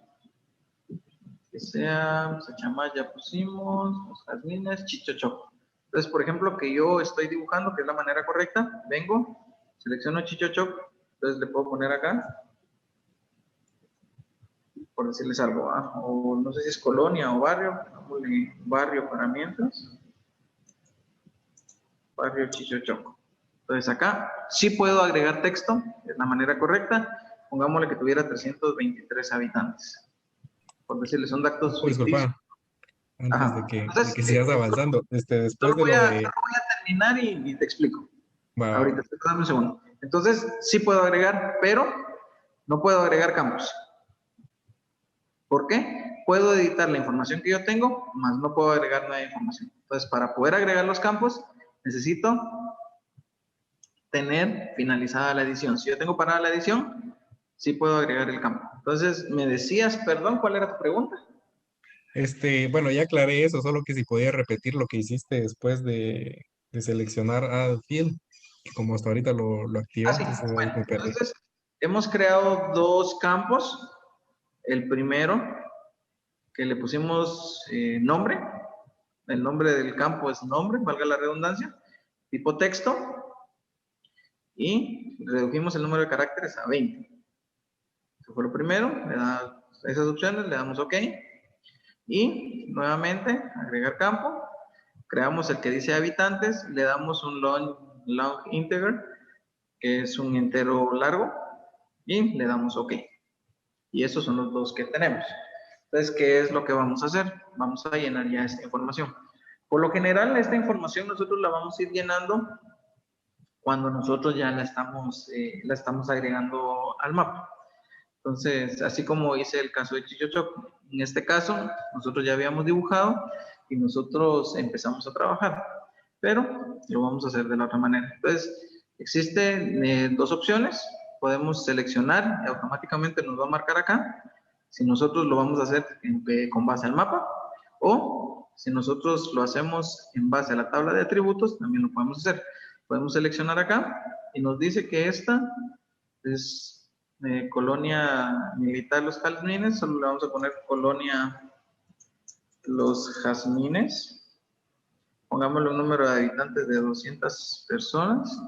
Que sea, Sachamay ya pusimos, Los Jazmines, Chichochoc. Entonces, por ejemplo, que yo estoy dibujando, que es la manera correcta, vengo, selecciono Chichochoc, entonces le puedo poner acá, por decirles algo, o no sé si es colonia o barrio, barrio para mientras, barrio Chichochoc. Entonces acá sí puedo agregar texto, es la manera correcta, pongámosle que tuviera 323 habitantes, por decirles, son datos ficticios. Disculpa, antes Ajá. de que Entonces, sigas avanzando, después Solo de voy lo a de... terminar y te explico. Va, Ahorita, dame un segundo. Entonces, sí puedo agregar, pero no puedo agregar campos. ¿Por qué? Puedo editar la información que yo tengo, más no puedo agregar nueva información. Entonces, para poder agregar los campos, necesito tener finalizada la edición. Si yo tengo parada la edición, sí puedo agregar el campo. Entonces, me decías, perdón, ¿cuál era tu pregunta? bueno, ya aclaré eso, solo que si podías repetir lo que hiciste después de seleccionar Add Field, que como hasta ahorita lo activé, Sí. entonces ahí Bueno, me perdí. entonces, hemos creado dos campos. El primero, que le pusimos nombre. El nombre del campo es nombre, valga la redundancia. Tipo texto. Y redujimos el número de caracteres a 20. Eso fue lo primero. Le da esas opciones, le damos OK. Y nuevamente, agregar campo. Creamos el que dice habitantes. Le damos un long integer, que es un entero largo. Y le damos OK. Y esos son los dos que tenemos. Entonces, ¿qué es lo que vamos a hacer? Vamos a llenar ya esta información. Por lo general, esta información nosotros la vamos a ir llenando cuando nosotros ya la estamos agregando al mapa. Entonces, así como hice el caso de Chichochoc, en este caso, nosotros ya habíamos dibujado y nosotros empezamos a trabajar, pero lo vamos a hacer de la otra manera. Entonces, existen dos opciones. Podemos seleccionar y automáticamente nos va a marcar acá si nosotros lo vamos a hacer con base al mapa, o si nosotros lo hacemos en base a la tabla de atributos, también lo podemos hacer. Podemos seleccionar acá y nos dice que esta es colonia militar Los Jazmines. Solo le vamos a poner colonia Los Jazmines. Pongámosle un número de habitantes de 200 personas.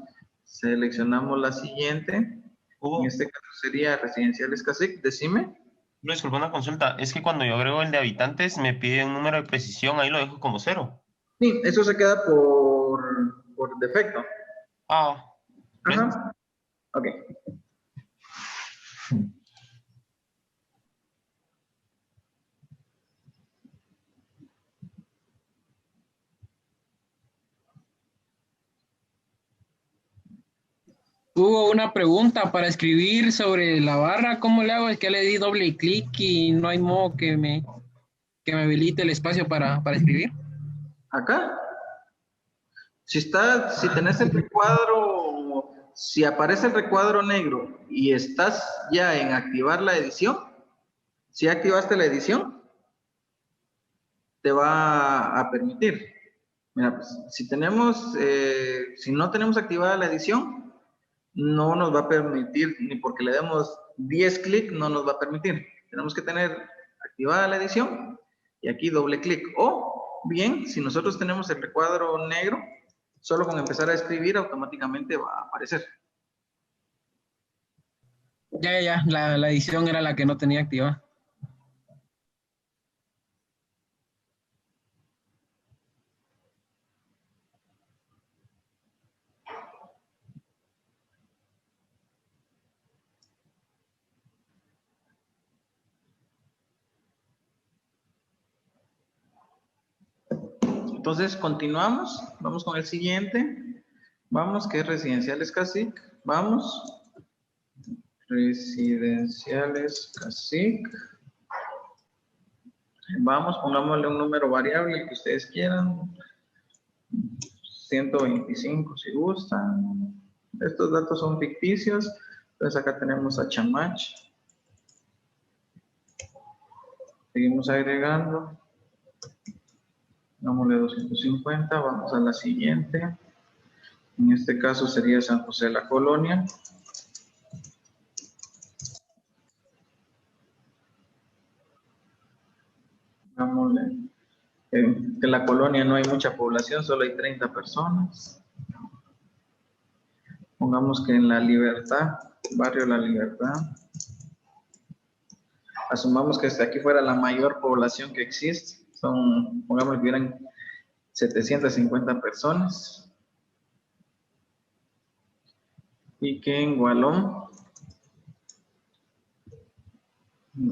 Seleccionamos la siguiente. En este caso sería Residenciales Cacic. Decime. No, disculpa, una consulta. Es que cuando yo agrego el de habitantes me pide un número de precisión, ahí lo dejo como 0. Sí, eso se queda por defecto. Ah, Ajá. Ok. Hubo una pregunta para escribir sobre la barra. ¿Cómo le hago? Es que le di doble clic y no hay modo que me habilite el espacio para escribir. Acá. Si tenés el recuadro, si aparece el recuadro negro y estás ya en activar la edición, si activaste la edición, te va a permitir. Mira, pues, si no tenemos activada la edición, no nos va a permitir, ni porque le demos 10 clics, no nos va a permitir. Tenemos que tener activada la edición y aquí doble clic. O bien, si nosotros tenemos el recuadro negro, solo con empezar a escribir automáticamente va a aparecer. Ya, la edición era la que no tenía activada. Entonces, continuamos. Vamos con el siguiente. Vamos, que es Residenciales Cacic. Vamos. Residenciales Cacic. Vamos, pongámosle un número variable, el que ustedes quieran. 125 si gustan. Estos datos son ficticios. Entonces acá tenemos a Chamach. Seguimos agregando. Dámosle 250. Vamos a la siguiente. En este caso sería San José de la Colonia. Dámosle. En la colonia no hay mucha población, solo hay 30 personas. Pongamos que en La Libertad, barrio La Libertad. Asumamos que hasta aquí fuera la mayor población que existe. Pongamos que hubieran 750 personas. Y que en Gualón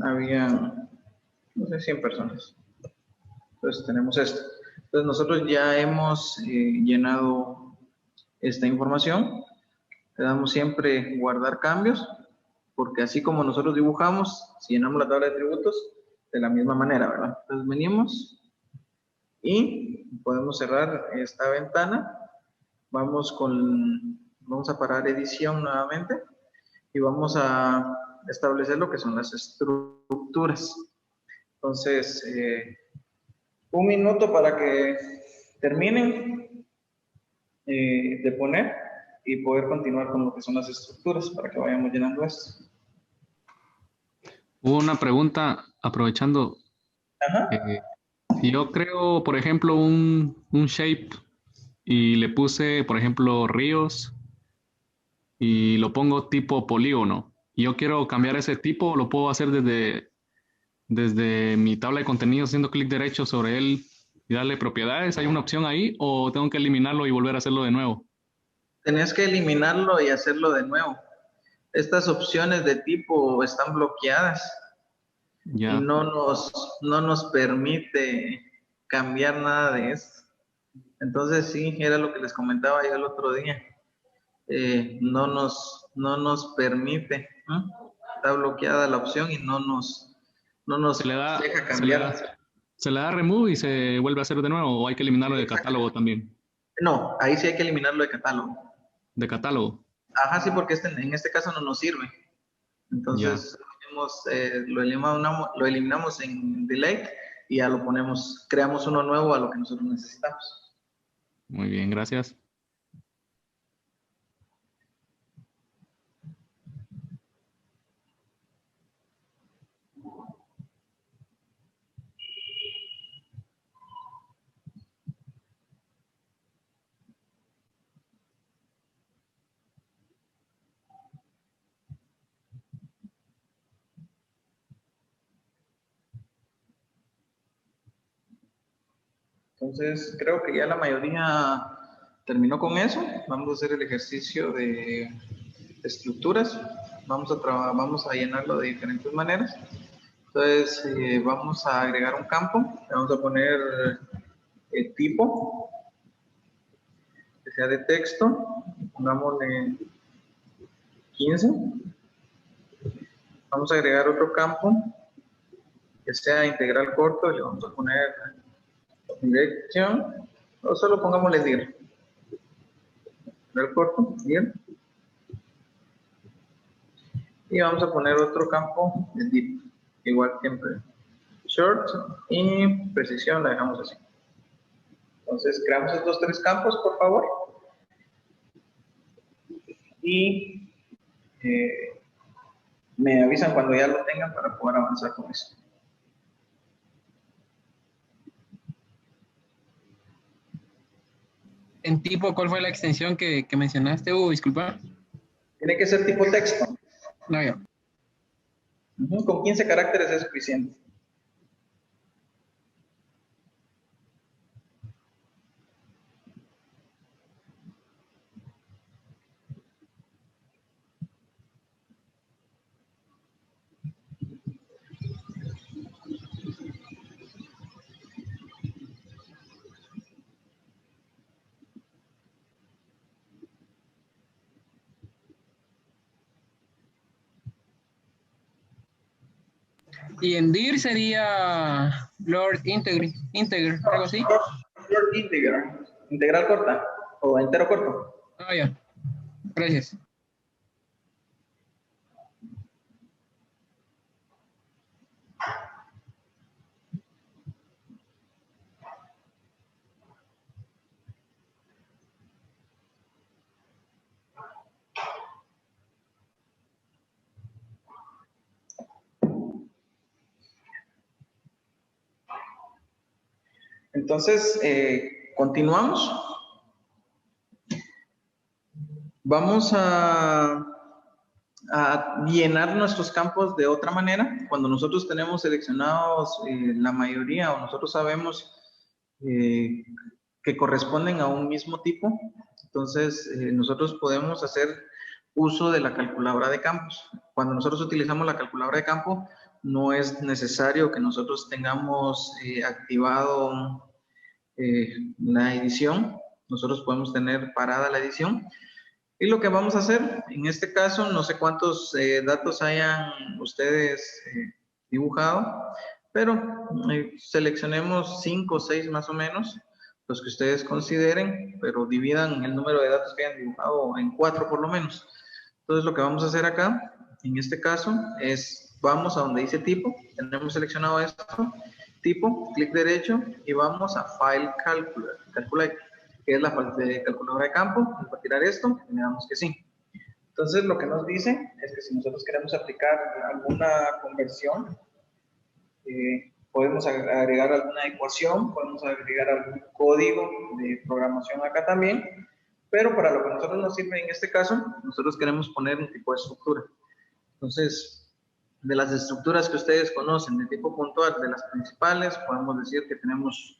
había, no sé, 100 personas. Entonces tenemos esto. Entonces nosotros ya hemos llenado esta información. Le damos siempre guardar cambios, porque así como nosotros dibujamos, si llenamos la tabla de atributos, de la misma manera, ¿verdad? Entonces venimos y podemos cerrar esta ventana. Vamos a parar edición nuevamente y vamos a establecer lo que son las estructuras. Entonces, un minuto para que terminen de poner y poder continuar con lo que son las estructuras para que vayamos llenando esto. Hubo una pregunta, aprovechando. Ajá. Si yo creo, por ejemplo, un shape y le puse, por ejemplo, ríos y lo pongo tipo polígono, y yo quiero cambiar ese tipo, lo puedo hacer desde mi tabla de contenidos haciendo clic derecho sobre él y darle propiedades. ¿Hay una opción ahí o tengo que eliminarlo y volver a hacerlo de nuevo? Tenés que eliminarlo y hacerlo de nuevo. Estas opciones de tipo están bloqueadas. Ya. Y no nos permite cambiar nada de esto. Entonces sí, era lo que les comentaba yo el otro día. No nos permite. está bloqueada la opción y no nos Se le da, deja cambiar. se le da remove y se vuelve a hacer de nuevo, o hay que eliminarlo de catálogo también. No, ahí sí hay que eliminarlo de catálogo. De catálogo. Ajá, sí, porque en este caso no nos sirve. Entonces, lo eliminamos en delete y ya lo ponemos, creamos uno nuevo a lo que nosotros necesitamos. Muy bien, gracias. Entonces, creo que ya la mayoría terminó con eso. Vamos a hacer el ejercicio de estructuras. Vamos a llenarlo de diferentes maneras. Entonces, vamos a agregar un campo. Le vamos a poner tipo, que sea de texto. Pongámosle 15. Vamos a agregar otro campo, que sea integral corto. Le vamos a poner dirección, o solo pongámosle dir. Integral corto, dir. Y vamos a poner otro campo de deep, igual siempre. Short y precisión la dejamos así. Entonces creamos estos tres campos, por favor. Y me avisan cuando ya lo tengan para poder avanzar con esto. En tipo, ¿cuál fue la extensión que mencionaste, disculpa? Tiene que ser tipo texto. No, ya. Con 15 caracteres es suficiente. Y en dir sería Lord Integer, algo así. Short integer, integral corta o entero corto. Ah, ya. Gracias. Entonces, continuamos. Vamos a llenar nuestros campos de otra manera. Cuando nosotros tenemos seleccionados la mayoría o nosotros sabemos que corresponden a un mismo tipo, entonces nosotros podemos hacer uso de la calculadora de campos. Cuando nosotros utilizamos la calculadora de campo, no es necesario que nosotros tengamos activado la edición. Nosotros podemos tener parada la edición. Y lo que vamos a hacer, en este caso, no sé cuántos datos hayan ustedes dibujado, pero seleccionemos 5 o 6 más o menos, los que ustedes consideren, pero dividan el número de datos que hayan dibujado en 4 por lo menos. Entonces, lo que vamos a hacer acá, en este caso, es vamos a donde dice tipo, tenemos seleccionado esto, tipo, clic derecho y vamos a File Calculate, que es la parte de calculadora de campo. Vamos a tirar esto y le damos que sí. Entonces, lo que nos dice es que si nosotros queremos aplicar alguna conversión, podemos agregar alguna ecuación, podemos agregar algún código de programación acá también, pero para lo que a nosotros nos sirve en este caso, nosotros queremos poner un tipo de estructura. Entonces, de las estructuras que ustedes conocen de tipo puntual, de las principales, podemos decir que tenemos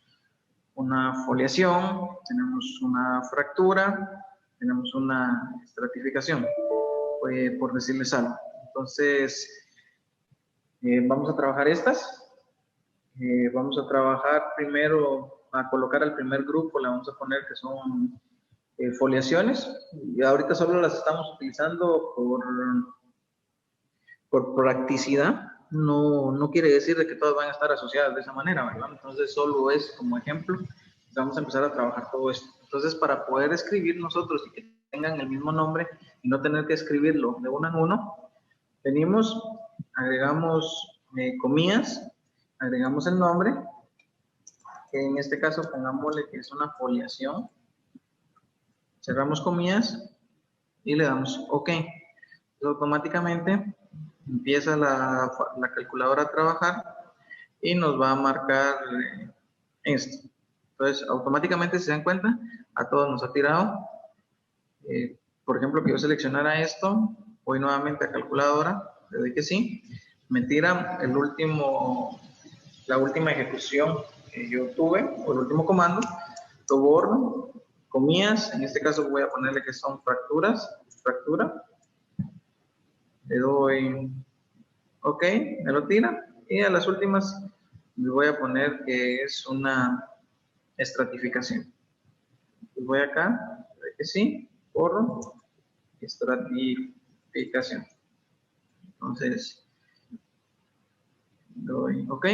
una foliación, tenemos una fractura, tenemos una estratificación, por decirles algo. Entonces, vamos a trabajar estas. Vamos a trabajar primero, a colocar al primer grupo, le vamos a poner que son foliaciones. Y ahorita solo las estamos utilizando por practicidad, no quiere decir de que todas van a estar asociadas de esa manera, ¿verdad? Entonces solo es como ejemplo, vamos a empezar a trabajar todo esto. Entonces para poder escribir nosotros y que tengan el mismo nombre y no tener que escribirlo de uno en uno, venimos, agregamos comillas, agregamos el nombre, que en este caso pongámosle que es una foliación, cerramos comillas y le damos OK. Entonces, automáticamente empieza la calculadora a trabajar y nos va a marcar esto. Entonces, automáticamente, si se dan cuenta, a todos nos ha tirado. Por ejemplo, que yo seleccionara esto, voy nuevamente a calculadora, le doy que sí, me tira la última ejecución que yo tuve, o el último comando, lo borro, comillas, en este caso voy a ponerle que son fractura, le doy OK, me lo tira, y a las últimas le voy a poner que es una estratificación. Pues voy acá, le doy que sí, borro, estratificación. Entonces, doy OK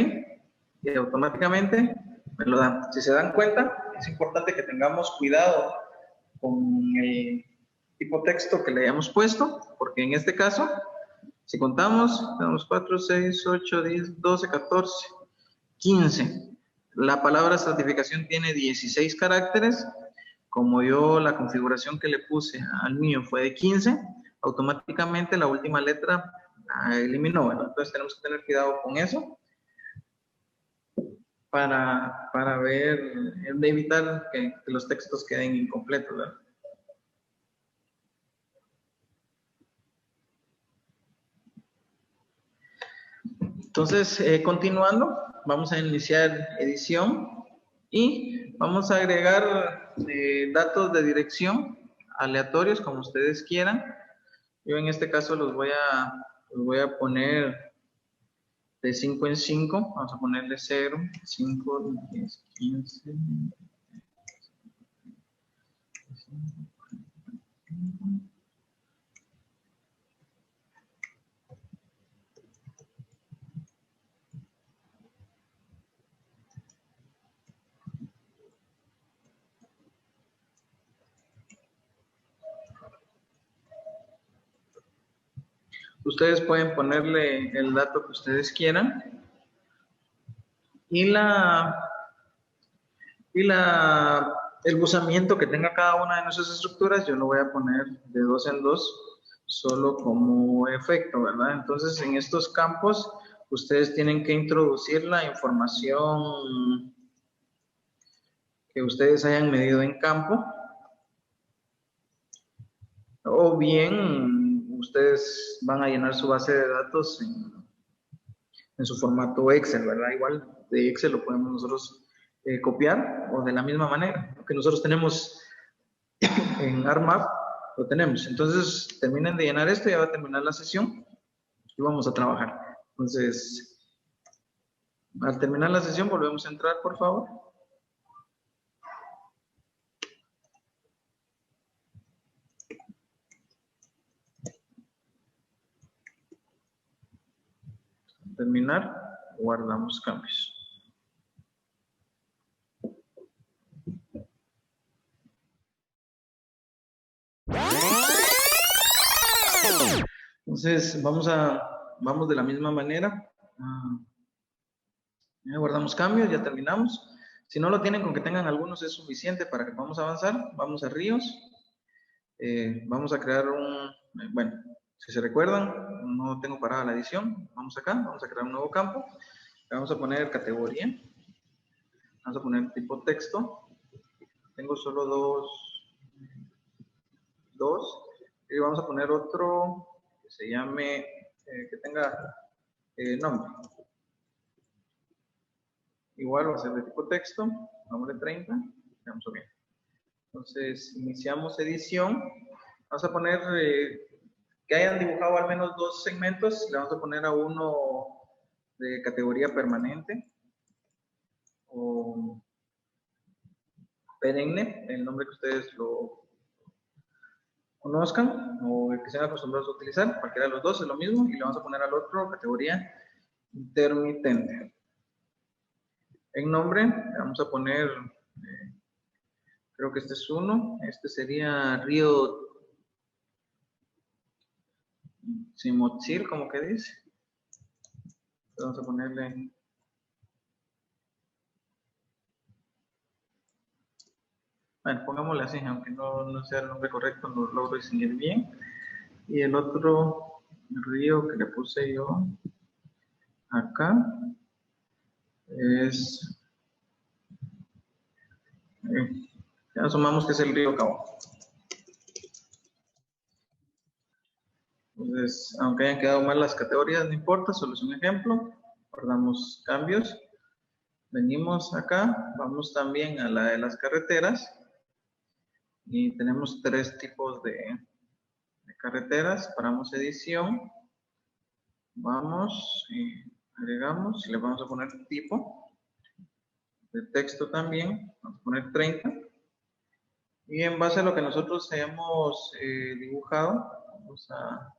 y automáticamente me lo dan. Si se dan cuenta, es importante que tengamos cuidado con el tipo texto que le hayamos puesto, porque en este caso, si contamos, tenemos 4, 6, 8, 10, 12, 14, 15. La palabra estratificación tiene 16 caracteres. Como yo la configuración que le puse al mío fue de 15, automáticamente la última letra la eliminó, ¿verdad? Entonces tenemos que tener cuidado con eso para ver, de evitar que los textos queden incompletos, ¿verdad? Entonces, continuando, vamos a iniciar edición y vamos a agregar datos de dirección aleatorios como ustedes quieran. Yo en este caso los voy a poner de 5 en 5, vamos a ponerle 0, 5, 10, 15, 25. Ustedes pueden ponerle el dato que ustedes quieran y el buzamiento que tenga cada una de nuestras estructuras, yo lo voy a poner de 2 en 2, solo como efecto, ¿verdad? Entonces, en estos campos, ustedes tienen que introducir la información que ustedes hayan medido en campo, o bien ustedes van a llenar su base de datos en su formato Excel, ¿verdad? Igual de Excel lo podemos nosotros copiar, o de la misma manera. Lo que nosotros tenemos en ArcMap, lo tenemos. Entonces, terminen de llenar esto, ya va a terminar la sesión y vamos a trabajar. Entonces, al terminar la sesión, volvemos a entrar, por favor. Terminar, guardamos cambios. Entonces, vamos de la misma manera. Ya guardamos cambios, ya terminamos. Si no lo tienen, con que tengan algunos es suficiente para que podamos avanzar. Vamos a Ríos. Vamos a crear bueno, si se recuerdan, no tengo parada la edición. Vamos acá, vamos a crear un nuevo campo. Le vamos a poner categoría. Vamos a poner tipo texto. Tengo solo dos. Y vamos a poner otro que se llame, que tenga nombre. Igual va a ser de tipo texto, nombre 30, veamos bien. Entonces, iniciamos edición. Vamos a poner que hayan dibujado al menos 2 segmentos. Le vamos a poner a uno de categoría permanente o perenne, el nombre que ustedes conozcan o que sean acostumbrados a utilizar. Cualquiera de los dos es lo mismo y le vamos a poner al otro categoría intermitente. En nombre le vamos a poner, creo que este es uno, este sería Río Simotzil, como que dice. Vamos a ponerle bueno, pongámosle así, aunque no sea el nombre correcto, no lo logro distinguir bien. Y el otro río que le puse yo acá es, ya asumamos que es el río Cabo. Entonces, aunque hayan quedado mal las categorías, no importa, solo es un ejemplo. Guardamos cambios. Venimos acá, vamos también a la de las carreteras. Y tenemos tres tipos de carreteras. Paramos edición. Vamos y agregamos y le vamos a poner tipo de texto también. Vamos a poner 30. Y en base a lo que nosotros hemos dibujado, vamos a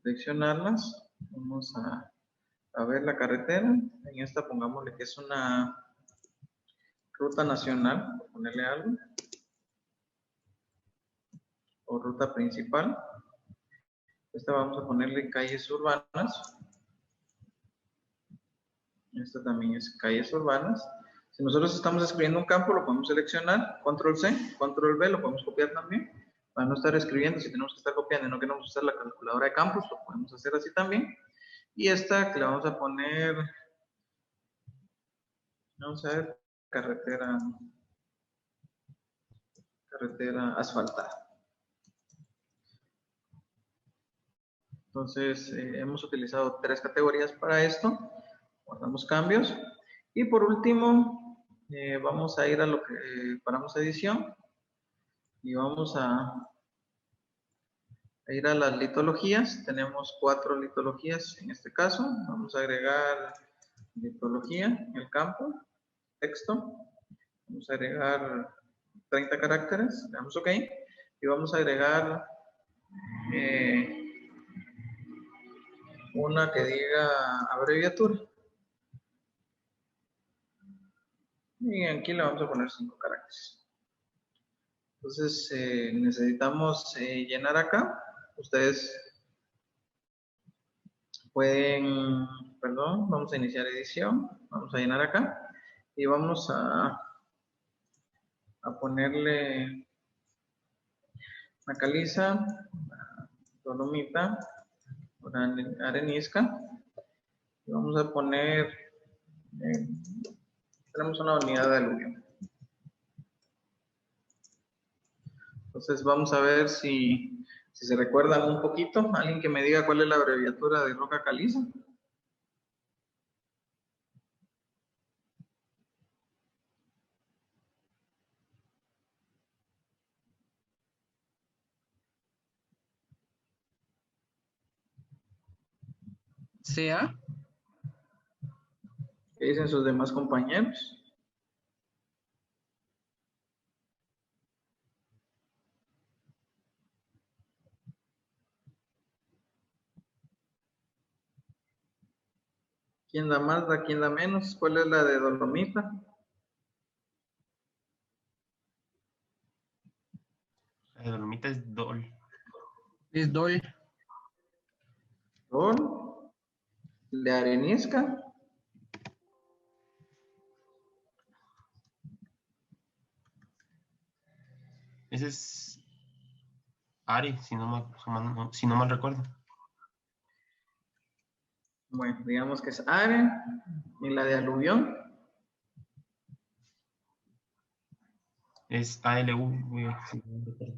seleccionarlas. Vamos a ver la carretera. En esta pongámosle que es una ruta nacional, por ponerle algo. O ruta principal. Esta vamos a ponerle calles urbanas. Esta también es calles urbanas. Si nosotros estamos escribiendo un campo, lo podemos seleccionar, control C, control V, lo podemos copiar también. Para no estar escribiendo, si tenemos que estar copiando y no queremos usar la calculadora de campos, lo podemos hacer así también. Y esta que le vamos a poner, vamos a ver, carretera asfaltada. Entonces, hemos utilizado tres categorías para esto. Guardamos cambios. Y por último, vamos a ir a lo que paramos edición. Y vamos a ir a las litologías. Tenemos 4 litologías en este caso. Vamos a agregar litología en el campo, texto. Vamos a agregar 30 caracteres. Le damos OK. Y vamos a agregar una que diga abreviatura. Y aquí le vamos a poner 5 caracteres. Entonces, necesitamos llenar acá. Ustedes pueden, perdón, vamos a iniciar edición. Vamos a llenar acá. Y vamos a ponerle una caliza, dolomita, arenisca. Y vamos a poner, tenemos una unidad de aluvio. Entonces vamos a ver si se recuerdan un poquito. Alguien que me diga cuál es la abreviatura de roca caliza. ¿Sea? ¿Qué dicen sus demás compañeros? ¿Quién da más, quién da menos? ¿Cuál es la de dolomita? La de dolomita es DOL. Es DOL. ¿Dol? ¿De arenisca? Ese es Ari, si no mal recuerdo. Bueno, digamos que es are. ¿Y la de aluvión? Es ALU. Si no mal recuerdo.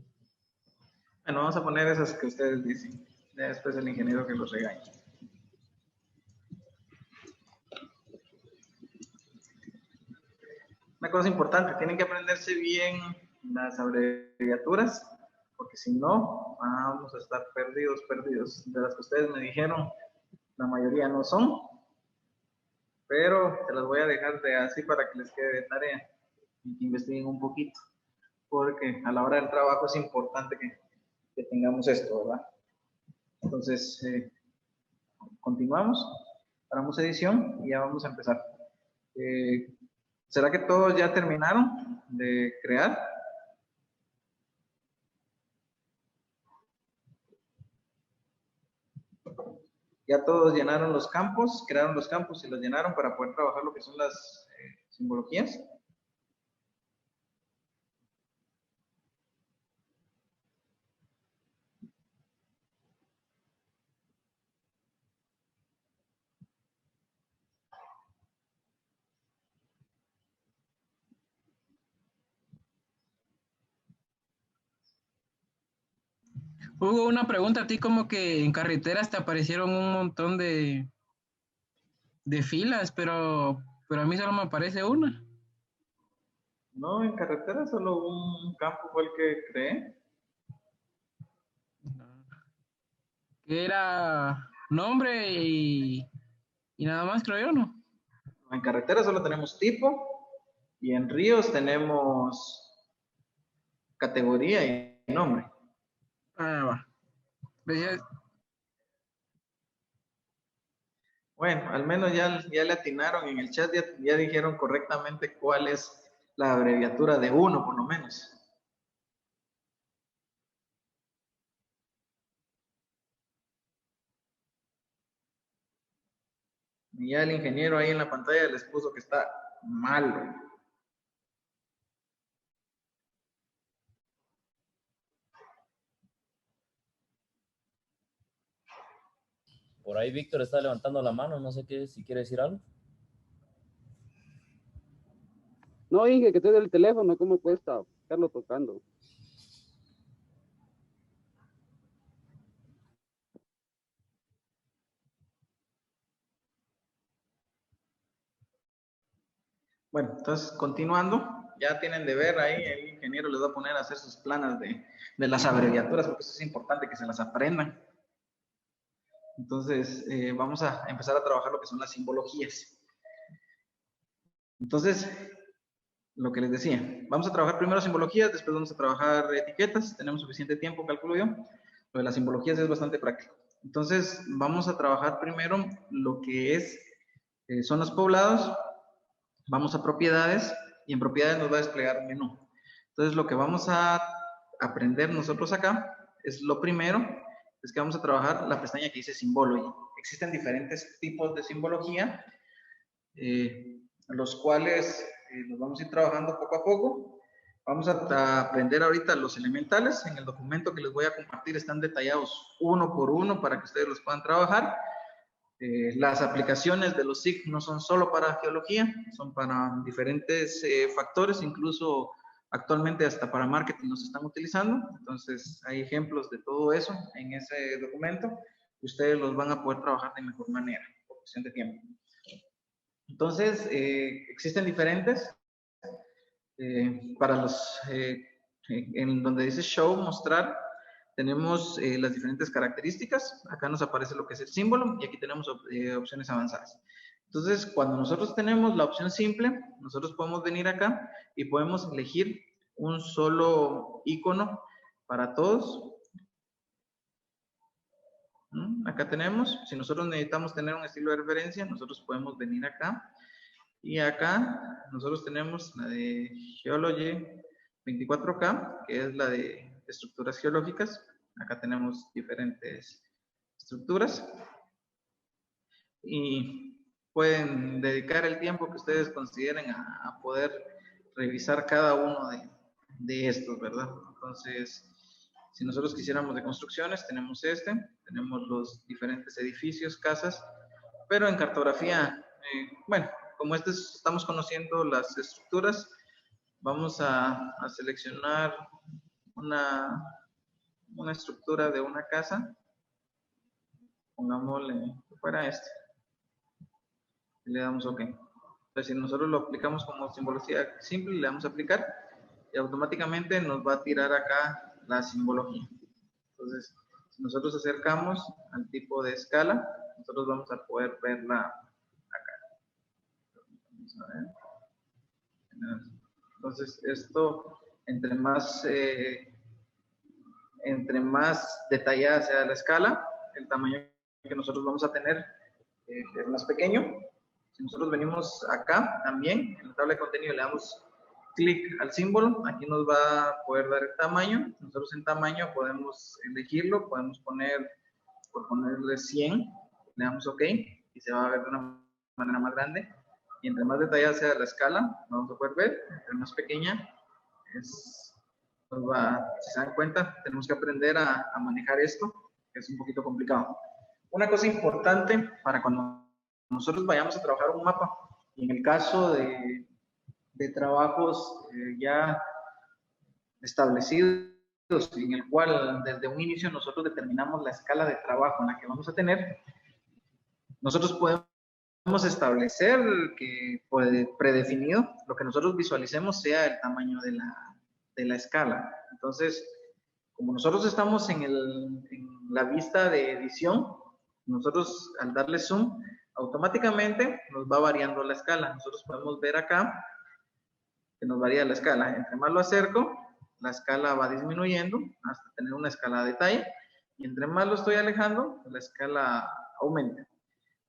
Bueno, vamos a poner esas que ustedes dicen. Ya después el ingeniero que los regañe. Una cosa importante, tienen que aprenderse bien las abreviaturas, porque si no, vamos a estar perdidos. De las que ustedes me dijeron, la mayoría no son, pero se las voy a dejar de así para que les quede de tarea y que investiguen un poquito, porque a la hora del trabajo es importante que tengamos esto, ¿verdad? Entonces, continuamos, paramos edición y ya vamos a empezar. ¿Será que todos ya terminaron de crear? Ya todos llenaron los campos, crearon los campos y los llenaron para poder trabajar lo que son las simbologías. Hugo, una pregunta a ti, como que en carreteras te aparecieron un montón de filas, pero a mí solo me aparece una. No, en carretera solo un campo fue el que creé. Que era nombre y nada más, creo yo, ¿no? En carretera solo tenemos tipo y en ríos tenemos categoría y nombre. Ah, va. Pues Bueno, al menos ya le atinaron en el chat, ya dijeron correctamente cuál es la abreviatura de uno, por lo menos. Y ya el ingeniero ahí en la pantalla les puso que está malo. Por ahí Víctor está levantando la mano, no sé qué, si quiere decir algo. No, Inge, que estoy del teléfono, ¿cómo cuesta estarlo tocando? Bueno, entonces continuando, ya tienen de ver ahí, el ingeniero les va a poner a hacer sus planas de las abreviaturas, porque eso es importante que se las aprendan. Entonces, vamos a empezar a trabajar lo que son las simbologías. Entonces, lo que les decía, vamos a trabajar primero simbologías, después vamos a trabajar etiquetas, tenemos suficiente tiempo, calculo yo. Lo de las simbologías es bastante práctico. Entonces, vamos a trabajar primero lo que es zonas poblados, vamos a propiedades y en propiedades nos va a desplegar un menú. Entonces, lo que vamos a aprender nosotros acá es lo primero, es que vamos a trabajar la pestaña que dice Symbology. Existen diferentes tipos de simbología, los cuales los vamos a ir trabajando poco a poco. Vamos a aprender ahorita los elementales. En el documento que les voy a compartir están detallados uno por uno para que ustedes los puedan trabajar. Las aplicaciones de los SIG no son solo para geología, son para diferentes factores, incluso actualmente hasta para marketing los están utilizando. Entonces hay ejemplos de todo eso en ese documento. Ustedes los van a poder trabajar de mejor manera, por cuestión de tiempo. Entonces, existen diferentes para los, en donde dice show, mostrar, tenemos las diferentes características. Acá nos aparece lo que es el símbolo y aquí tenemos opciones avanzadas. Entonces, cuando nosotros tenemos la opción simple, nosotros podemos venir acá y podemos elegir un solo icono para todos. Acá tenemos, si nosotros necesitamos tener un estilo de referencia, nosotros podemos venir acá. Y acá nosotros tenemos la de Geology 24K, que es la de estructuras geológicas. Acá tenemos diferentes estructuras. Y pueden dedicar el tiempo que ustedes consideren a poder revisar cada uno de estos, ¿verdad? Entonces, si nosotros quisiéramos de construcciones, tenemos tenemos los diferentes edificios, casas, pero en cartografía, bueno, como estamos conociendo las estructuras, vamos a seleccionar una estructura de una casa, pongámosle fuera y le damos OK. Entonces, si nosotros lo aplicamos como simbología simple, le damos a aplicar y automáticamente nos va a tirar acá la simbología. Entonces, si nosotros acercamos al tipo de escala, nosotros vamos a poder verla acá. Vamos a ver. Entonces, esto, entre más entre más detallada sea la escala, el tamaño que nosotros vamos a tener es más pequeño. Si nosotros venimos acá también, en la tabla de contenido le damos clic al símbolo, aquí nos va a poder dar el tamaño. Nosotros en tamaño podemos elegirlo, podemos poner, por ponerle 100, le damos OK y se va a ver de una manera más grande. Y entre más detallada sea la escala, vamos a poder ver, entre más pequeña si se dan cuenta, tenemos que aprender a manejar esto, que es un poquito complicado. Una cosa importante para cuando nosotros vayamos a trabajar un mapa, y en el caso de trabajos ya establecidos, en el cual desde un inicio nosotros determinamos la escala de trabajo en la que vamos a tener, nosotros podemos establecer que predefinido lo que nosotros visualicemos sea el tamaño de la escala. Entonces, como nosotros estamos en la vista de edición, nosotros al darle zoom, automáticamente nos va variando la escala. Nosotros podemos ver acá que nos varía la escala. Entre más lo acerco, la escala va disminuyendo hasta tener una escala de detalle, y entre más lo estoy alejando, la escala aumenta.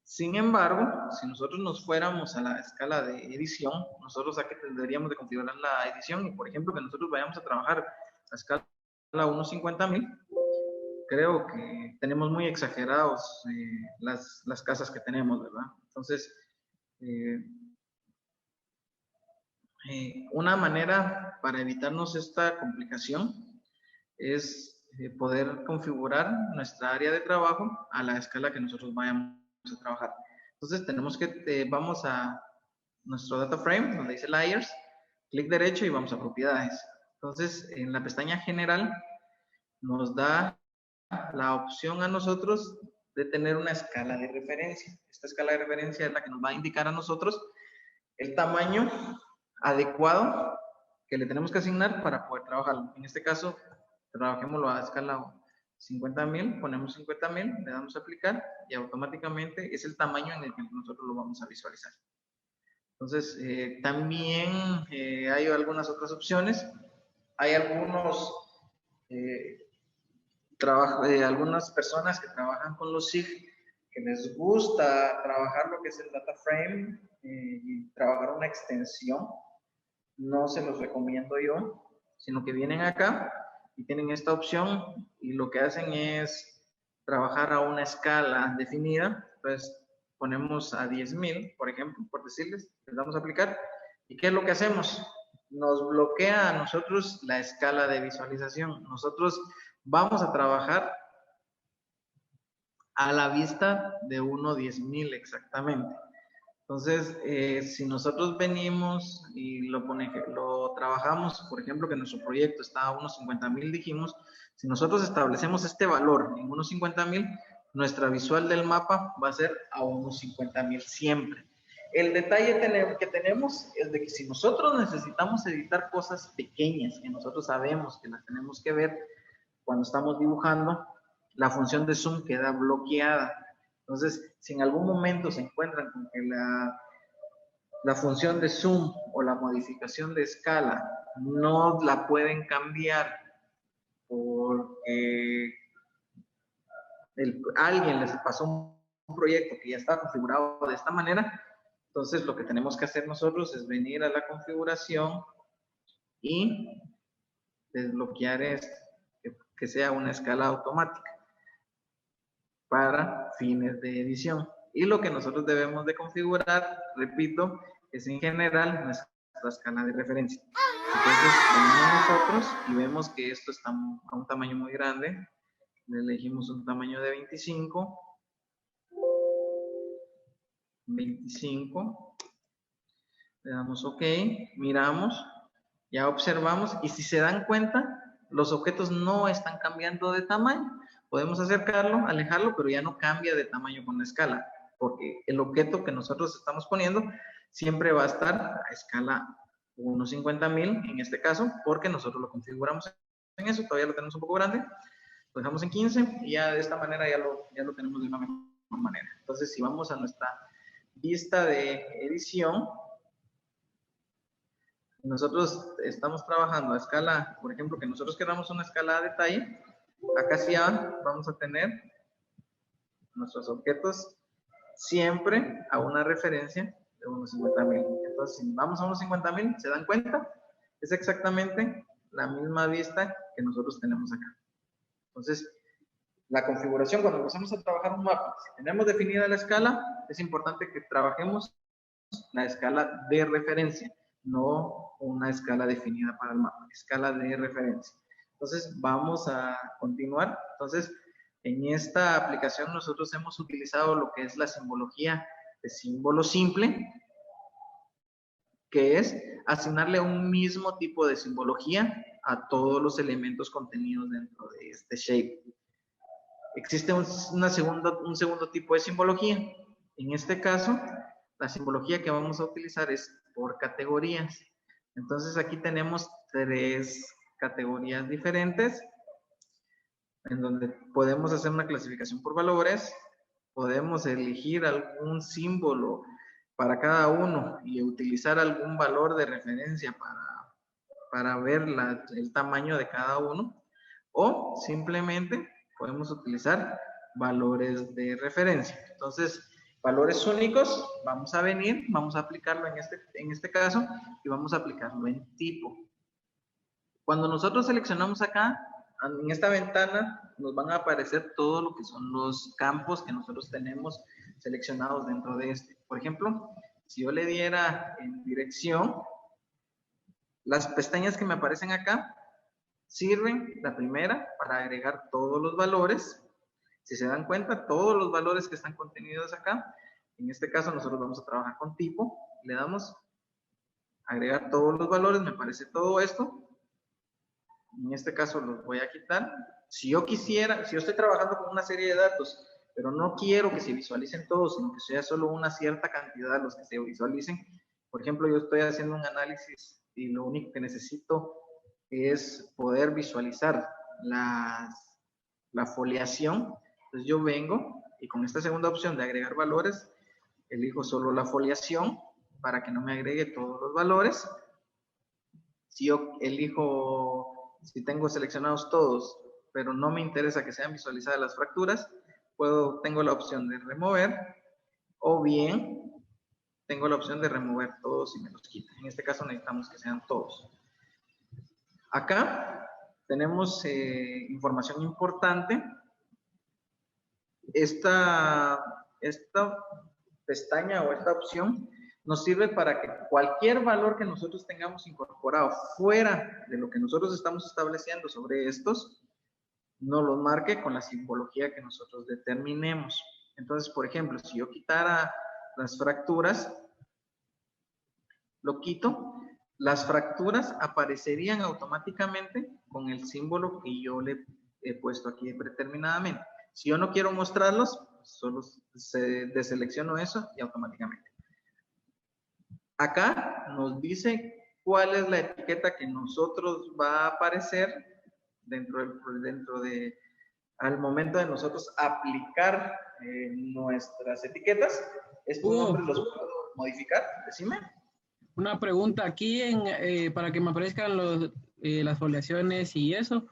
Sin embargo, si nosotros nos fuéramos a la escala de edición, nosotros aquí deberíamos de configurar la edición, y por ejemplo que nosotros vayamos a trabajar a escala 1:50,000, creo que tenemos muy exagerados las casas que tenemos, ¿verdad? Entonces, una manera para evitarnos esta complicación es poder configurar nuestra área de trabajo a la escala que nosotros vayamos a trabajar. Entonces tenemos que, vamos a nuestro data frame, donde dice layers, clic derecho y vamos a propiedades. Entonces en la pestaña general nos da la opción a nosotros de tener una escala de referencia. Esta escala de referencia es la que nos va a indicar a nosotros el tamaño adecuado que le tenemos que asignar para poder trabajarlo. En este caso, trabajémoslo a escala 50,000, ponemos 50,000, le damos a aplicar y automáticamente es el tamaño en el que nosotros lo vamos a visualizar. Entonces, también hay algunas otras opciones. Hay algunas personas que trabajan con los SIG que les gusta trabajar lo que es el data frame y trabajar una extensión. No se los recomiendo yo, sino que vienen acá y tienen esta opción y lo que hacen es trabajar a una escala definida. Pues ponemos a 10,000, por ejemplo, por decirles, les damos a aplicar. ¿Y qué es lo que hacemos? Nos bloquea a nosotros la escala de visualización. Nosotros vamos a trabajar a la vista de 1:10,000 exactamente. Entonces, si nosotros venimos y lo trabajamos, por ejemplo, que nuestro proyecto está a 1:50,000, dijimos, si nosotros establecemos este valor en 1:50,000, nuestra visual del mapa va a ser a 1:50,000 siempre. El detalle que tenemos es de que si nosotros necesitamos editar cosas pequeñas, que nosotros sabemos que las tenemos que ver cuando estamos dibujando, la función de zoom queda bloqueada. Entonces, si en algún momento se encuentran con que la función de zoom o la modificación de escala no la pueden cambiar porque alguien les pasó un proyecto que ya está configurado de esta manera, entonces lo que tenemos que hacer nosotros es venir a la configuración y desbloquear esto, que sea una escala automática para fines de edición. Y lo que nosotros debemos de configurar, repito, es en general nuestra escala de referencia. Entonces, venimos nosotros y vemos que esto está a un tamaño muy grande. Le elegimos un tamaño de 25. 25. Le damos OK, miramos, ya observamos y si se dan cuenta, los objetos no están cambiando de tamaño. Podemos acercarlo, alejarlo, pero ya no cambia de tamaño con la escala, porque el objeto que nosotros estamos poniendo siempre va a estar a escala 1:50,000 en este caso, porque nosotros lo configuramos en eso. Todavía lo tenemos un poco grande, lo dejamos en 15 y ya de esta manera ya lo tenemos de una mejor manera. Entonces, si vamos a nuestra vista de edición, nosotros estamos trabajando a escala, por ejemplo, que nosotros queramos una escala de detalle, acá sí vamos a tener nuestros objetos siempre a una referencia de unos 50,000. Entonces, si vamos a unos 50,000, ¿se dan cuenta? Es exactamente la misma vista que nosotros tenemos acá. Entonces, la configuración, cuando empezamos a trabajar un mapa, si tenemos definida la escala, es importante que trabajemos la escala de referencia, no una escala definida para el mapa, escala de referencia. Entonces, vamos a continuar. Entonces, en esta aplicación nosotros hemos utilizado lo que es la simbología de símbolo simple, que es asignarle un mismo tipo de simbología a todos los elementos contenidos dentro de este shape. Existe un segundo tipo de simbología. En este caso, la simbología que vamos a utilizar es por categorías. Entonces aquí tenemos 3 categorías diferentes, en donde podemos hacer una clasificación por valores, podemos elegir algún símbolo para cada uno y utilizar algún valor de referencia para ver el tamaño de cada uno, o simplemente podemos utilizar valores de referencia. Entonces, valores únicos, vamos a venir, vamos a aplicarlo en este caso y vamos a aplicarlo en tipo. Cuando nosotros seleccionamos acá, en esta ventana nos van a aparecer todo lo que son los campos que nosotros tenemos seleccionados dentro de este. Por ejemplo, si yo le diera en dirección, las pestañas que me aparecen acá sirven, la primera, para agregar todos los valores. Si se dan cuenta, todos los valores que están contenidos acá, en este caso nosotros vamos a trabajar con tipo, le damos agregar todos los valores, me aparece todo esto. En este caso los voy a quitar. Si yo quisiera, si yo estoy trabajando con una serie de datos, pero no quiero que se visualicen todos, sino que sea solo una cierta cantidad los que se visualicen. Por ejemplo, yo estoy haciendo un análisis y lo único que necesito es poder visualizar la foliación. Entonces yo vengo y con esta segunda opción de agregar valores, elijo solo la foliación para que no me agregue todos los valores. Si yo elijo, si tengo seleccionados todos, pero no me interesa que sean visualizadas las fracturas, tengo la opción de remover, o bien tengo la opción de remover todos y me los quita. En este caso necesitamos que sean todos. Acá tenemos información importante. Esta pestaña o esta opción nos sirve para que cualquier valor que nosotros tengamos incorporado fuera de lo que nosotros estamos estableciendo sobre estos, nos los marque con la simbología que nosotros determinemos. Entonces, por ejemplo, si yo quitara las fracturas, lo quito, las fracturas aparecerían automáticamente con el símbolo que yo le he puesto aquí predeterminadamente. Si yo no quiero mostrarlos, solo deselecciono eso y automáticamente. Acá nos dice cuál es la etiqueta que nosotros va a aparecer al momento de nosotros aplicar nuestras etiquetas. ¿Estos nombres los puedo modificar? Decime. Una pregunta aquí para que me aparezcan las foliaciones y eso.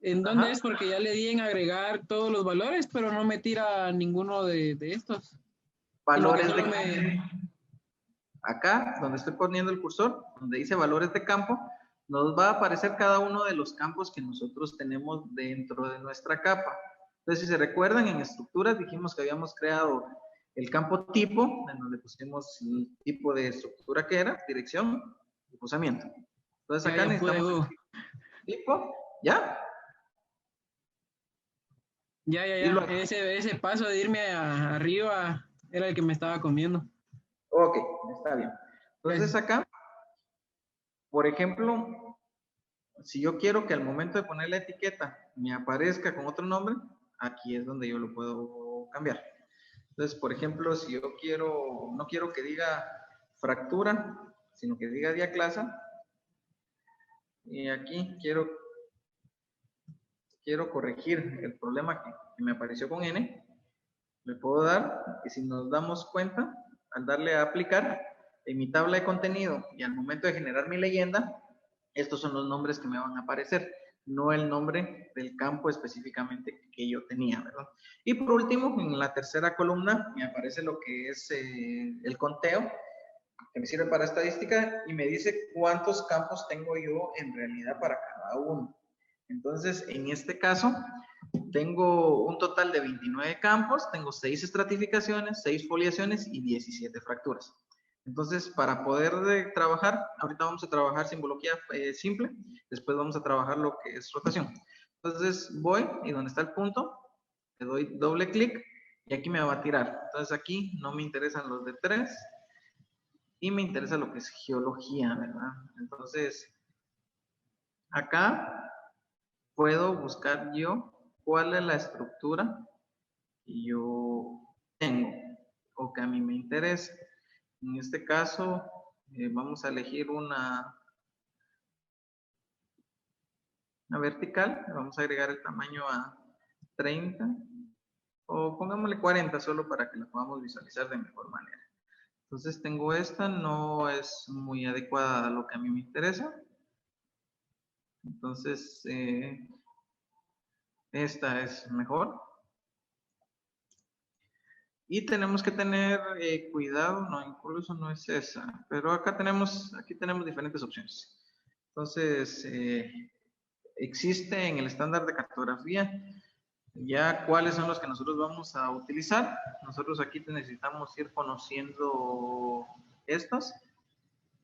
¿En dónde Ajá. es? Porque ya le di en agregar todos los valores, pero no me tira ninguno de estos. Valores de campo. Acá, donde estoy poniendo el cursor, donde dice valores de campo, nos va a aparecer cada uno de los campos que nosotros tenemos dentro de nuestra capa. Entonces, si se recuerdan, en estructuras dijimos que habíamos creado el campo tipo, en donde pusimos el tipo de estructura que era, dirección y posamiento. Entonces, acá necesitamos tipo, ¿ya? Ya. Ese paso de irme arriba era el que me estaba comiendo. Ok, está bien. Entonces acá, por ejemplo, si yo quiero que al momento de poner la etiqueta me aparezca con otro nombre, aquí es donde yo lo puedo cambiar. Entonces, por ejemplo, si yo no quiero que diga fractura, sino que diga diaclasa, y aquí quiero corregir el problema que me apareció con N, le puedo dar, y si nos damos cuenta, al darle a aplicar en mi tabla de contenido y al momento de generar mi leyenda, estos son los nombres que me van a aparecer. no el nombre del campo específicamente que yo tenía, ¿verdad? Y por último, en la tercera columna me aparece lo que es el conteo, que me sirve para estadística y me dice cuántos campos tengo yo en realidad para cada uno. Entonces, en este caso, tengo un total de 29 campos, tengo 6 estratificaciones, 6 foliaciones y 17 fracturas. Entonces, para poder trabajar, ahorita vamos a trabajar simbología simple, después vamos a trabajar lo que es rotación. Entonces, voy y donde está el punto, le doy doble clic y aquí me va a tirar. Entonces, aquí no me interesan los de 3 y me interesa lo que es geología, ¿verdad? Entonces, acá puedo buscar yo cuál es la estructura que yo tengo o que a mí me interesa. En este caso, vamos a elegir una vertical. Vamos a agregar el tamaño a 30 o pongámosle 40 solo para que la podamos visualizar de mejor manera. Entonces tengo esta, no es muy adecuada a lo que a mí me interesa. Entonces, esta es mejor. Y tenemos que tener cuidado, no, incluso no es esa, pero aquí tenemos diferentes opciones. Entonces, existe en el estándar de cartografía ya cuáles son los que nosotros vamos a utilizar. Nosotros aquí necesitamos ir conociendo estos.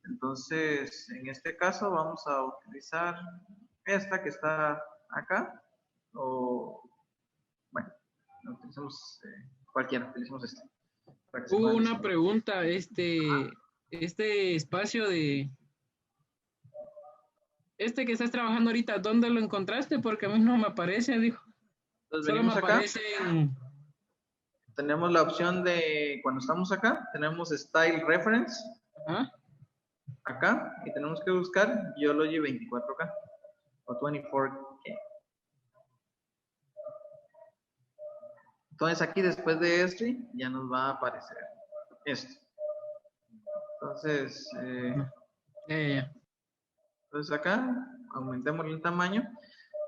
Entonces, en este caso vamos a utilizar esta que está acá, o bueno, utilicemos cualquiera, utilicemos esta. Hubo una pregunta, este espacio de este que estás trabajando ahorita, ¿dónde lo encontraste? Porque a mí no me aparece, dijo. Entonces, Solo me venimos acá. aparece en... Tenemos la opción de, cuando estamos acá, tenemos Style Reference. ¿Ah? Acá, y tenemos que buscar Geology 24K o 24K. Entonces aquí después de este ya nos va a aparecer esto. Entonces, entonces acá aumentemos el tamaño.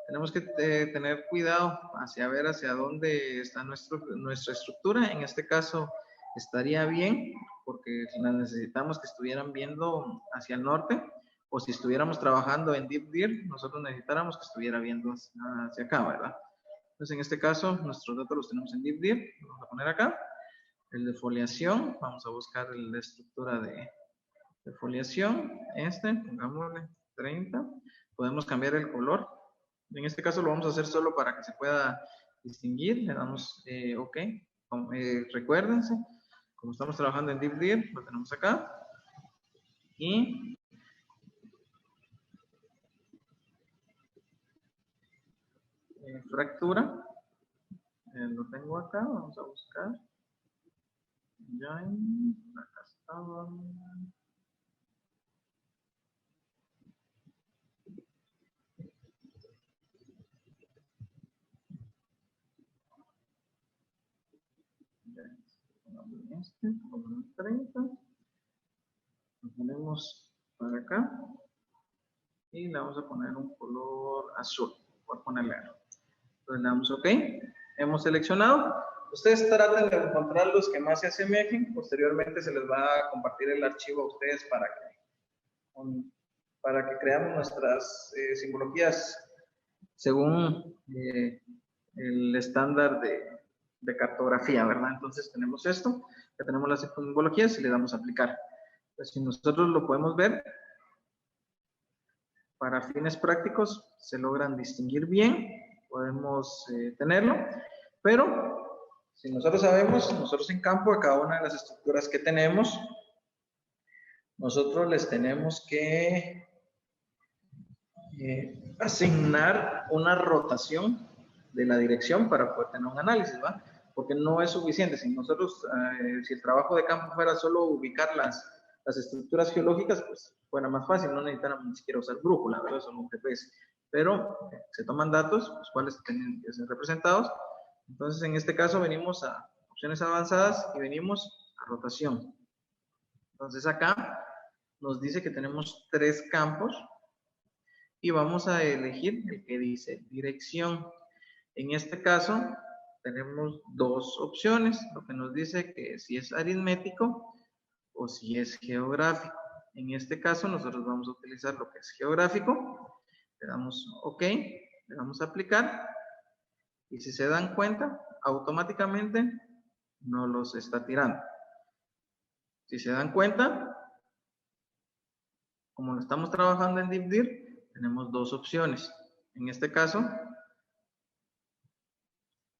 Tenemos que tener cuidado hacia ver hacia dónde está nuestra estructura. En este caso estaría bien porque las necesitamos que estuvieran viendo hacia el norte, o si estuviéramos trabajando en Deep Dir, nosotros necesitáramos que estuviera viendo hacia acá, ¿verdad? Entonces, en este caso, nuestros datos los tenemos en Deep Dir. Vamos a poner acá el de foliación. Vamos a buscar la estructura de foliación. Pongámosle 30. Podemos cambiar el color. En este caso lo vamos a hacer solo para que se pueda distinguir. Le damos OK. Recuérdense, como estamos trabajando en Deep Dir, lo tenemos acá. Y fractura. Lo tengo acá, vamos a buscar. Acá estaba. Ponemos 30. Lo ponemos para acá. Y le vamos a poner un color azul. Voy a ponerle algo. Entonces le damos OK. Hemos seleccionado. Ustedes traten de encontrar los que más se asemejen. Posteriormente se les va a compartir el archivo a ustedes para que creamos nuestras simbologías según el estándar de cartografía, ¿verdad? Entonces tenemos esto, ya tenemos las simbologías y le damos a aplicar. Entonces, si nosotros lo podemos ver, para fines prácticos se logran distinguir bien, podemos tenerlo, pero si nosotros sabemos, nosotros en campo, a cada una de las estructuras que tenemos, nosotros les tenemos que asignar una rotación de la dirección para poder tener un análisis, ¿va? Porque no es suficiente. Si nosotros, si el trabajo de campo fuera solo ubicar las estructuras geológicas, pues fuera más fácil, no necesitáramos ni siquiera usar brújula, ¿verdad? Solo un GPS. Pero se toman datos, los cuales tienen que ser representados. Entonces, en este caso, venimos a opciones avanzadas y venimos a rotación. Entonces, acá nos dice que tenemos 3 campos y vamos a elegir el que dice dirección. En este caso, tenemos dos opciones, lo que nos dice que si es aritmético o si es geográfico. En este caso, nosotros vamos a utilizar lo que es geográfico. Le damos OK, le damos a aplicar. Y si se dan cuenta, automáticamente nos los está tirando. Si se dan cuenta, como lo estamos trabajando en DeepDir, tenemos dos opciones. En este caso,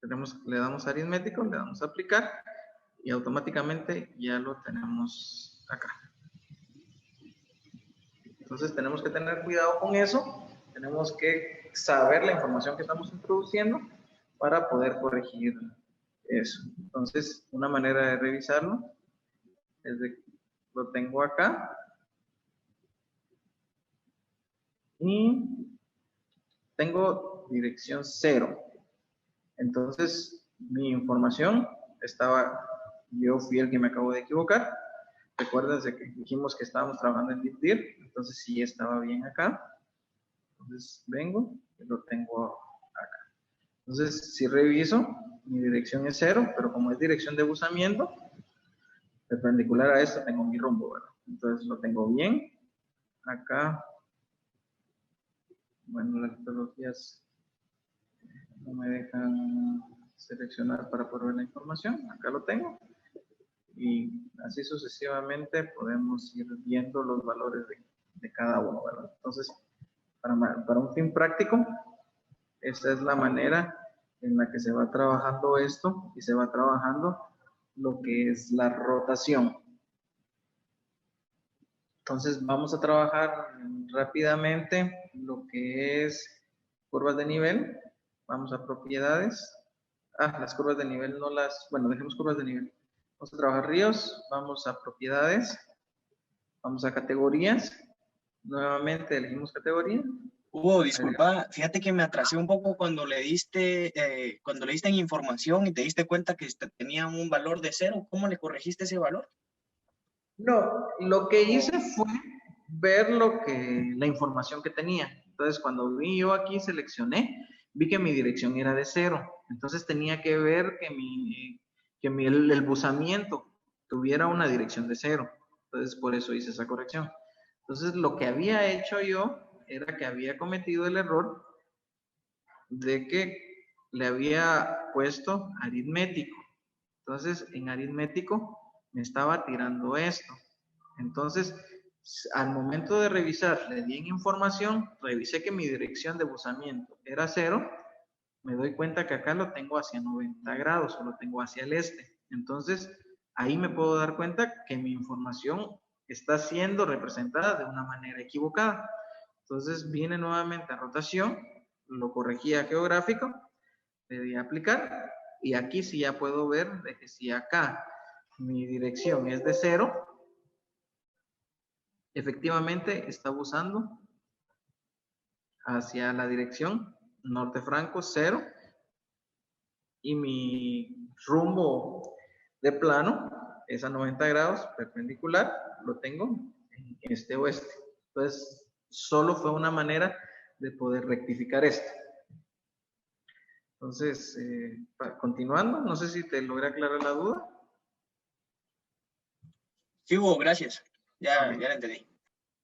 le damos aritmético, le damos a aplicar y automáticamente ya lo tenemos acá. Entonces tenemos que tener cuidado con eso. Tenemos que saber la información que estamos introduciendo para poder corregir eso. Entonces, una manera de revisarlo es de, lo tengo acá y tengo dirección 0. Entonces, mi información estaba, yo fui el que me acabo de equivocar. Recuérdense que dijimos que estábamos trabajando en DeepDir, entonces sí estaba bien acá. Entonces vengo y lo tengo acá. Entonces, si reviso, mi dirección es 0, pero como es dirección de buzamiento, perpendicular a esto tengo mi rumbo, ¿verdad? Entonces lo tengo bien. Acá, bueno, las metodologías no me dejan seleccionar para poder ver la información. Acá lo tengo. Y así sucesivamente podemos ir viendo los valores de cada uno, ¿verdad? Entonces, para un fin práctico, esa es la manera en la que se va trabajando esto y se va trabajando lo que es la rotación. Entonces, vamos a trabajar rápidamente lo que es curvas de nivel. Vamos a propiedades. Las curvas de nivel no las... Bueno, dejemos curvas de nivel. Vamos a trabajar ríos. Vamos a propiedades. Vamos a categorías. Nuevamente elegimos categoría. Hugo, disculpa, fíjate que me atrasé un poco cuando le diste en información y te diste cuenta que tenía un valor de 0. ¿Cómo le corregiste ese valor? No, lo que hice fue ver la información que tenía. Entonces, cuando vi yo aquí, seleccioné, vi que mi dirección era de 0. Entonces, tenía que ver que el buzamiento tuviera una dirección de 0. Entonces, por eso hice esa corrección. Entonces, lo que había hecho yo era que había cometido el error de que le había puesto aritmético. Entonces, en aritmético me estaba tirando esto. Entonces, al momento de revisar, le di en información, revisé que mi dirección de buzamiento era 0, me doy cuenta que acá lo tengo hacia 90 grados o lo tengo hacia el este. Entonces, ahí me puedo dar cuenta que mi información está siendo representada de una manera equivocada. Entonces, viene nuevamente a rotación, lo corregí a geográfico, le di a aplicar, y aquí sí ya puedo ver de que si acá mi dirección es de 0, efectivamente está buzando hacia la dirección norte franco 0 y mi rumbo de plano es a 90 grados perpendicular, lo tengo en este oeste. Entonces, solo fue una manera de poder rectificar esto. Entonces, continuando, no sé si te logré aclarar la duda. Sí, Hugo, gracias. Ya la entendí.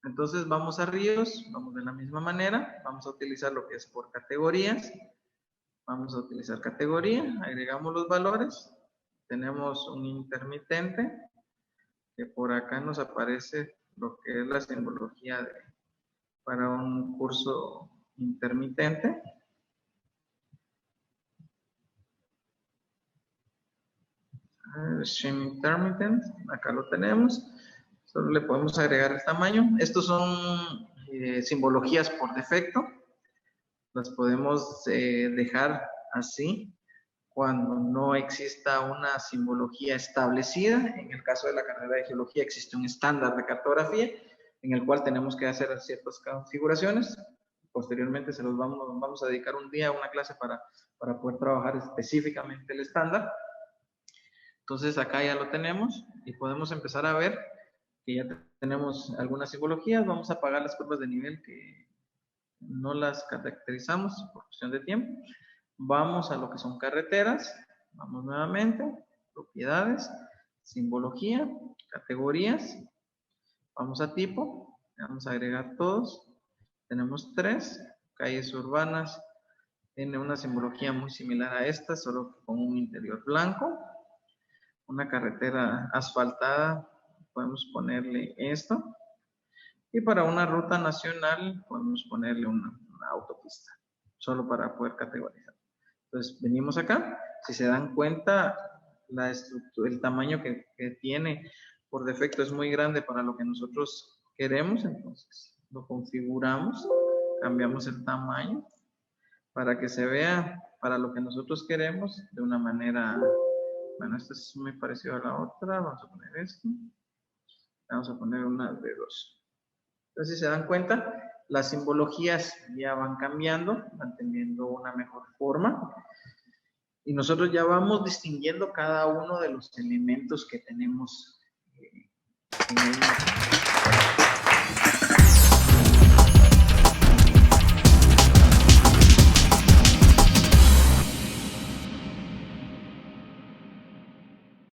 Entonces vamos a ríos, vamos de la misma manera, vamos a utilizar lo que es por categorías, vamos a utilizar categoría, agregamos los valores, tenemos un intermitente, que por acá nos aparece lo que es la simbología para un curso intermitente. Stream intermittent, acá lo tenemos. Solo le podemos agregar el tamaño. Estos son simbologías por defecto. Las podemos dejar así cuando no exista una simbología establecida. En el caso de la carrera de geología existe un estándar de cartografía en el cual tenemos que hacer ciertas configuraciones. Posteriormente vamos a dedicar un día a una clase para poder trabajar específicamente el estándar. Entonces acá ya lo tenemos y podemos empezar a ver que ya tenemos algunas simbologías. Vamos a apagar las curvas de nivel que no las caracterizamos por cuestión de tiempo. Vamos a lo que son carreteras. Vamos nuevamente. Propiedades, simbología, categorías. Vamos a tipo. Vamos a agregar todos. Tenemos 3. Calles urbanas. Tiene una simbología muy similar a esta, solo con un interior blanco. Una carretera asfaltada, podemos ponerle esto. Y para una ruta nacional, podemos ponerle una autopista, solo para poder categorizar. Entonces, venimos acá. Si se dan cuenta, la estructura, el tamaño que tiene por defecto es muy grande para lo que nosotros queremos. Entonces, lo configuramos, cambiamos el tamaño para que se vea para lo que nosotros queremos de una manera. Bueno, esta es muy parecida a la otra. Vamos a poner esto. Vamos a poner una de 2. Entonces, si se dan cuenta, las simbologías ya van cambiando, van teniendo una mejor forma. Y nosotros ya vamos distinguiendo cada uno de los elementos que tenemos en el mapa.